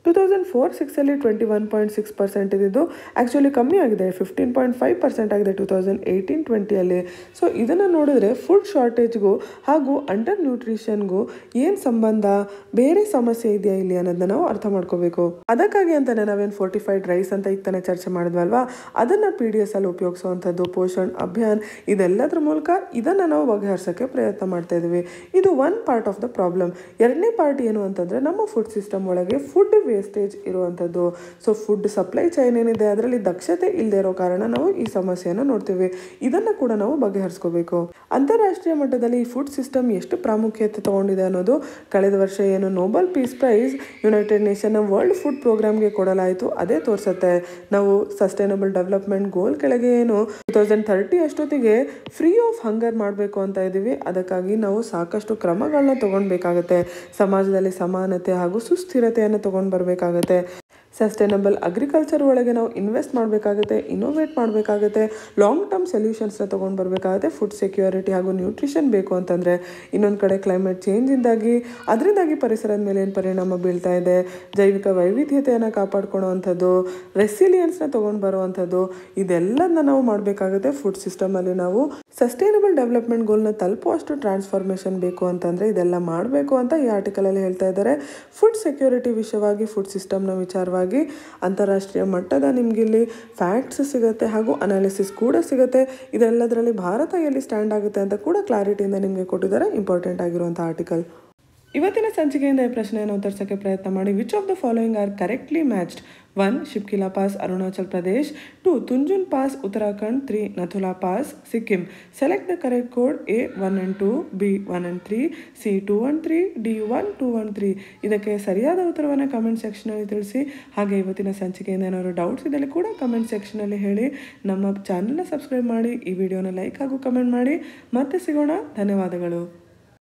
2004-06 21.6% ಇದ್ದಿದ್ದು ಆ್ಯಕ್ಚುಲಿ ಕಮ್ಮಿ ಆಗಿದೆ, 15.5% ಆಗಿದೆ 2018-20 ಸೊ ಇದನ್ನು ನೋಡಿದ್ರೆ ಫುಡ್ ಶಾರ್ಟೇಜ್ಗೂ ಹಾಗೂ ಅಂಡರ್ ನ್ಯೂಟ್ರಿಷನ್ಗೂ ಏನು ಸಂಬಂಧ, ಬೇರೆ ಸಮಸ್ಯೆ ಇದೆಯಾ ಇಲ್ಲಿ ಅನ್ನೋದನ್ನ ನಾವು ಅರ್ಥ ಮಾಡ್ಕೋಬೇಕು. ಅದಕ್ಕಾಗಿ ಅಂತಲೇ ನಾವೇನು ಫೋರ್ಟಿಫೈಡ್ ರೈಸ್ ಅಂತ ಈಗ ತಾನೇ ಚರ್ಚೆ ಮಾಡಿದ್ವಲ್ವಾ, ಅದನ್ನು PDS ಅಲ್ಲಿ ಉಪಯೋಗಿಸುವಂಥದ್ದು, ಪೋಷಣ್ ಅಭಿಯಾನ್ ಇದೆಲ್ಲದ್ರ ಮೂಲಕ ಇದನ್ನು ನಾವು ಬಗೆಹರಿಸೋಕ್ಕೆ ಪ್ರಯತ್ನ ಮಾಡ್ತಾ ಇದ್ದೀವಿ. ಇದು one part of the problem. ಎರಡನೇ ಪಾರ್ಟ್ ಏನು ಅಂತಂದರೆ ನಮ್ಮ ಫುಡ್ ಸಿಸ್ಟಮ್ ಒಳಗೆ ಫುಡ್ ವೇಸ್ಟೇಜ್ ಇರುವಂಥದ್ದು. ಸೊ ಫುಡ್ ಸಪ್ಲೈ ಚೈನ್ ಏನಿದೆ ಅದರಲ್ಲಿ ದಕ್ಷತೆ ಇಲ್ಲದೆ ಇರೋ ಕಾರಣ ನಾವು ಈ ಸಮಸ್ಯೆಯನ್ನು ನೋಡ್ತೀವಿ. ಇದನ್ನು ಕೂಡ ನಾವು ಬಗೆಹರಿಸ್ಕೋಬೇಕು. ಅಂತಾರಾಷ್ಟ್ರೀಯ ಮಟ್ಟದಲ್ಲಿ ಈ ಫುಡ್ ಸಿಸ್ಟಮ್ ಎಷ್ಟು ಪ್ರಾಮುಖ್ಯತೆ ತಗೊಂಡಿದೆ ಅನ್ನೋದು ಕಳೆದ ವರ್ಷ ಏನು ನೋಬೆಲ್ ಪೀಸ್ ಪ್ರೈಸ್ ಯುನೈಟೆಡ್ ನೇಷನ್ನ ವರ್ಲ್ಡ್ ಫುಡ್ ಪ್ರೋಗ್ರಾಮ್ಗೆ ಕೊಡಲಾಯಿತು ಅದೇ ತೋರಿಸುತ್ತೆ. ನಾವು ಸಸ್ಟೈನಬಲ್ ಡೆವಲಪ್ಮೆಂಟ್ ಗೋಲ್ ಕೆಳಗೆ ಏನು 2030 ಅಷ್ಟೊತ್ತಿಗೆ ಫ್ರೀ ಆಫ್ ಹಂಗರ್ ಮಾಡಬೇಕು ಅಂತ ಇದ್ದೀವಿ. ಅದಕ್ಕಾಗಿ ನಾವು ಸಾಕಷ್ಟು ಕ್ರಮಗಳನ್ನ ತಗೊಳ್ಬೇಕಾಗತ್ತೆ. ಸಮಾಜದಲ್ಲಿ ಸಮಾನತೆ ಹಾಗೂ ಸುಸ್ಥಿರತೆಯನ್ನು ತಗೊಂಡು ಬರಬೇಕಾಗತ್ತೆ. ಸಸ್ಟೈನಬಲ್ ಅಗ್ರಿಕಲ್ಚರ್ ಒಳಗೆ ನಾವು ಇನ್ವೆಸ್ಟ್ ಮಾಡಬೇಕಾಗುತ್ತೆ, ಇನೋವೇಟ್ ಮಾಡಬೇಕಾಗುತ್ತೆ, ಲಾಂಗ್ ಟರ್ಮ್ ಸೊಲ್ಯೂಷನ್ಸ್ನ ತೊಗೊಂಡು ಬರಬೇಕಾಗುತ್ತೆ. ಫುಡ್ ಸೆಕ್ಯೂರಿಟಿ ಹಾಗೂ ನ್ಯೂಟ್ರಿಷನ್ ಬೇಕು ಅಂತಂದರೆ. ಇನ್ನೊಂದು ಕಡೆ ಕ್ಲೈಮೇಟ್ ಚೇಂಜಿಂದಾಗಿ ಅದರಿಂದಾಗಿ ಪರಿಸರದ ಮೇಲೆ ಏನು ಪರಿಣಾಮ ಬೀಳ್ತಾ ಇದೆ, ಜೈವಿಕ ವೈವಿಧ್ಯತೆಯನ್ನು ಕಾಪಾಡ್ಕೊಳ್ಳೋ ಅಂಥದ್ದು, ರೆಸಿಲಿಯನ್ಸ್ನ ತೊಗೊಂಡು ಬರುವಂಥದ್ದು ಇದೆಲ್ಲದನ್ನ ನಾವು ಮಾಡಬೇಕಾಗುತ್ತೆ. ಫುಡ್ ಸಿಸ್ಟಮಲ್ಲಿ ನಾವು ಸಸ್ಟೈನಬಲ್ ಡೆವಲಪ್ಮೆಂಟ್ ಗೋಲ್ನ ತಲುಪುವಷ್ಟು ಟ್ರಾನ್ಸ್ಫಾರ್ಮೇಷನ್ ಬೇಕು ಅಂತಂದರೆ ಇದೆಲ್ಲ ಮಾಡಬೇಕು ಅಂತ ಈ ಆರ್ಟಿಕಲಲ್ಲಿ ಹೇಳ್ತಾ ಇದ್ದಾರೆ. ಫುಡ್ ಸೆಕ್ಯೂರಿಟಿ ವಿಷಯವಾಗಿ, ಫುಡ್ ಸಿಸ್ಟಮ್ನ ವಿಚಾರವಾಗಿ ಅಂತಾರಾಷ್ಟ್ರೀಯ ಮಟ್ಟದ ನಿಮಗಿಲ್ಲಿ ಫ್ಯಾಕ್ಟ್ಸ್ ಸಿಗುತ್ತೆ ಹಾಗೂ ಅನಾಲಿಸಿಸ್ ಕೂಡ ಸಿಗುತ್ತೆ. ಇದೆಲ್ಲದರಲ್ಲಿ ಭಾರತ ಎಲ್ಲಿ ಸ್ಟ್ಯಾಂಡ್ ಆಗುತ್ತೆ ಅಂತ ಕೂಡ ಕ್ಲಾರಿಟಿಯಿಂದ ನಿಮಗೆ ಕೊಟ್ಟಿದ್ದಾರೆ. ಇಂಪಾರ್ಟೆಂಟ್ ಆಗಿರುವಂಥ ಆರ್ಟಿಕಲ್. ಇವತ್ತಿನ ಸಂಚಿಕೆಯಿಂದ ಈ ಪ್ರಶ್ನೆಯನ್ನು ಉತ್ತರಿಸೋಕ್ಕೆ ಪ್ರಯತ್ನ ಮಾಡಿ. Which of the following are correctly matched? 1. Shipkila pass, Arunachal Pradesh. 2. Tunjun pass, Uttarakhand. 3. Nathula pass, Sikkim. Select the correct code. A 1 and 2, B 1 and 3, C 2 and 3, D 1 2 and 3. ಇದಕ್ಕೆ ಸರಿಯಾದ ಉತ್ತರವನ್ನು ಕಮೆಂಟ್ ಸೆಕ್ಷನಲ್ಲಿ ತಿಳಿಸಿ. ಹಾಗೆ ಇವತ್ತಿನ ಸಂಚಿಕೆಯಿಂದ ಏನಾದರೂ ಡೌಟ್ಸ್ ಇದ್ದಲ್ಲಿ ಕೂಡ ಕಮೆಂಟ್ ಸೆಕ್ಷನಲ್ಲಿ ಹೇಳಿ. ನಮ್ಮ ಚಾನಲ್ನ ಸಬ್ಸ್ಕ್ರೈಬ್ ಮಾಡಿ, ಈ ವಿಡಿಯೋನ ಲೈಕ್ ಹಾಗೂ ಕಮೆಂಟ್ ಮಾಡಿ. ಮತ್ತೆ ಸಿಗೋಣ. ಧನ್ಯವಾದಗಳು.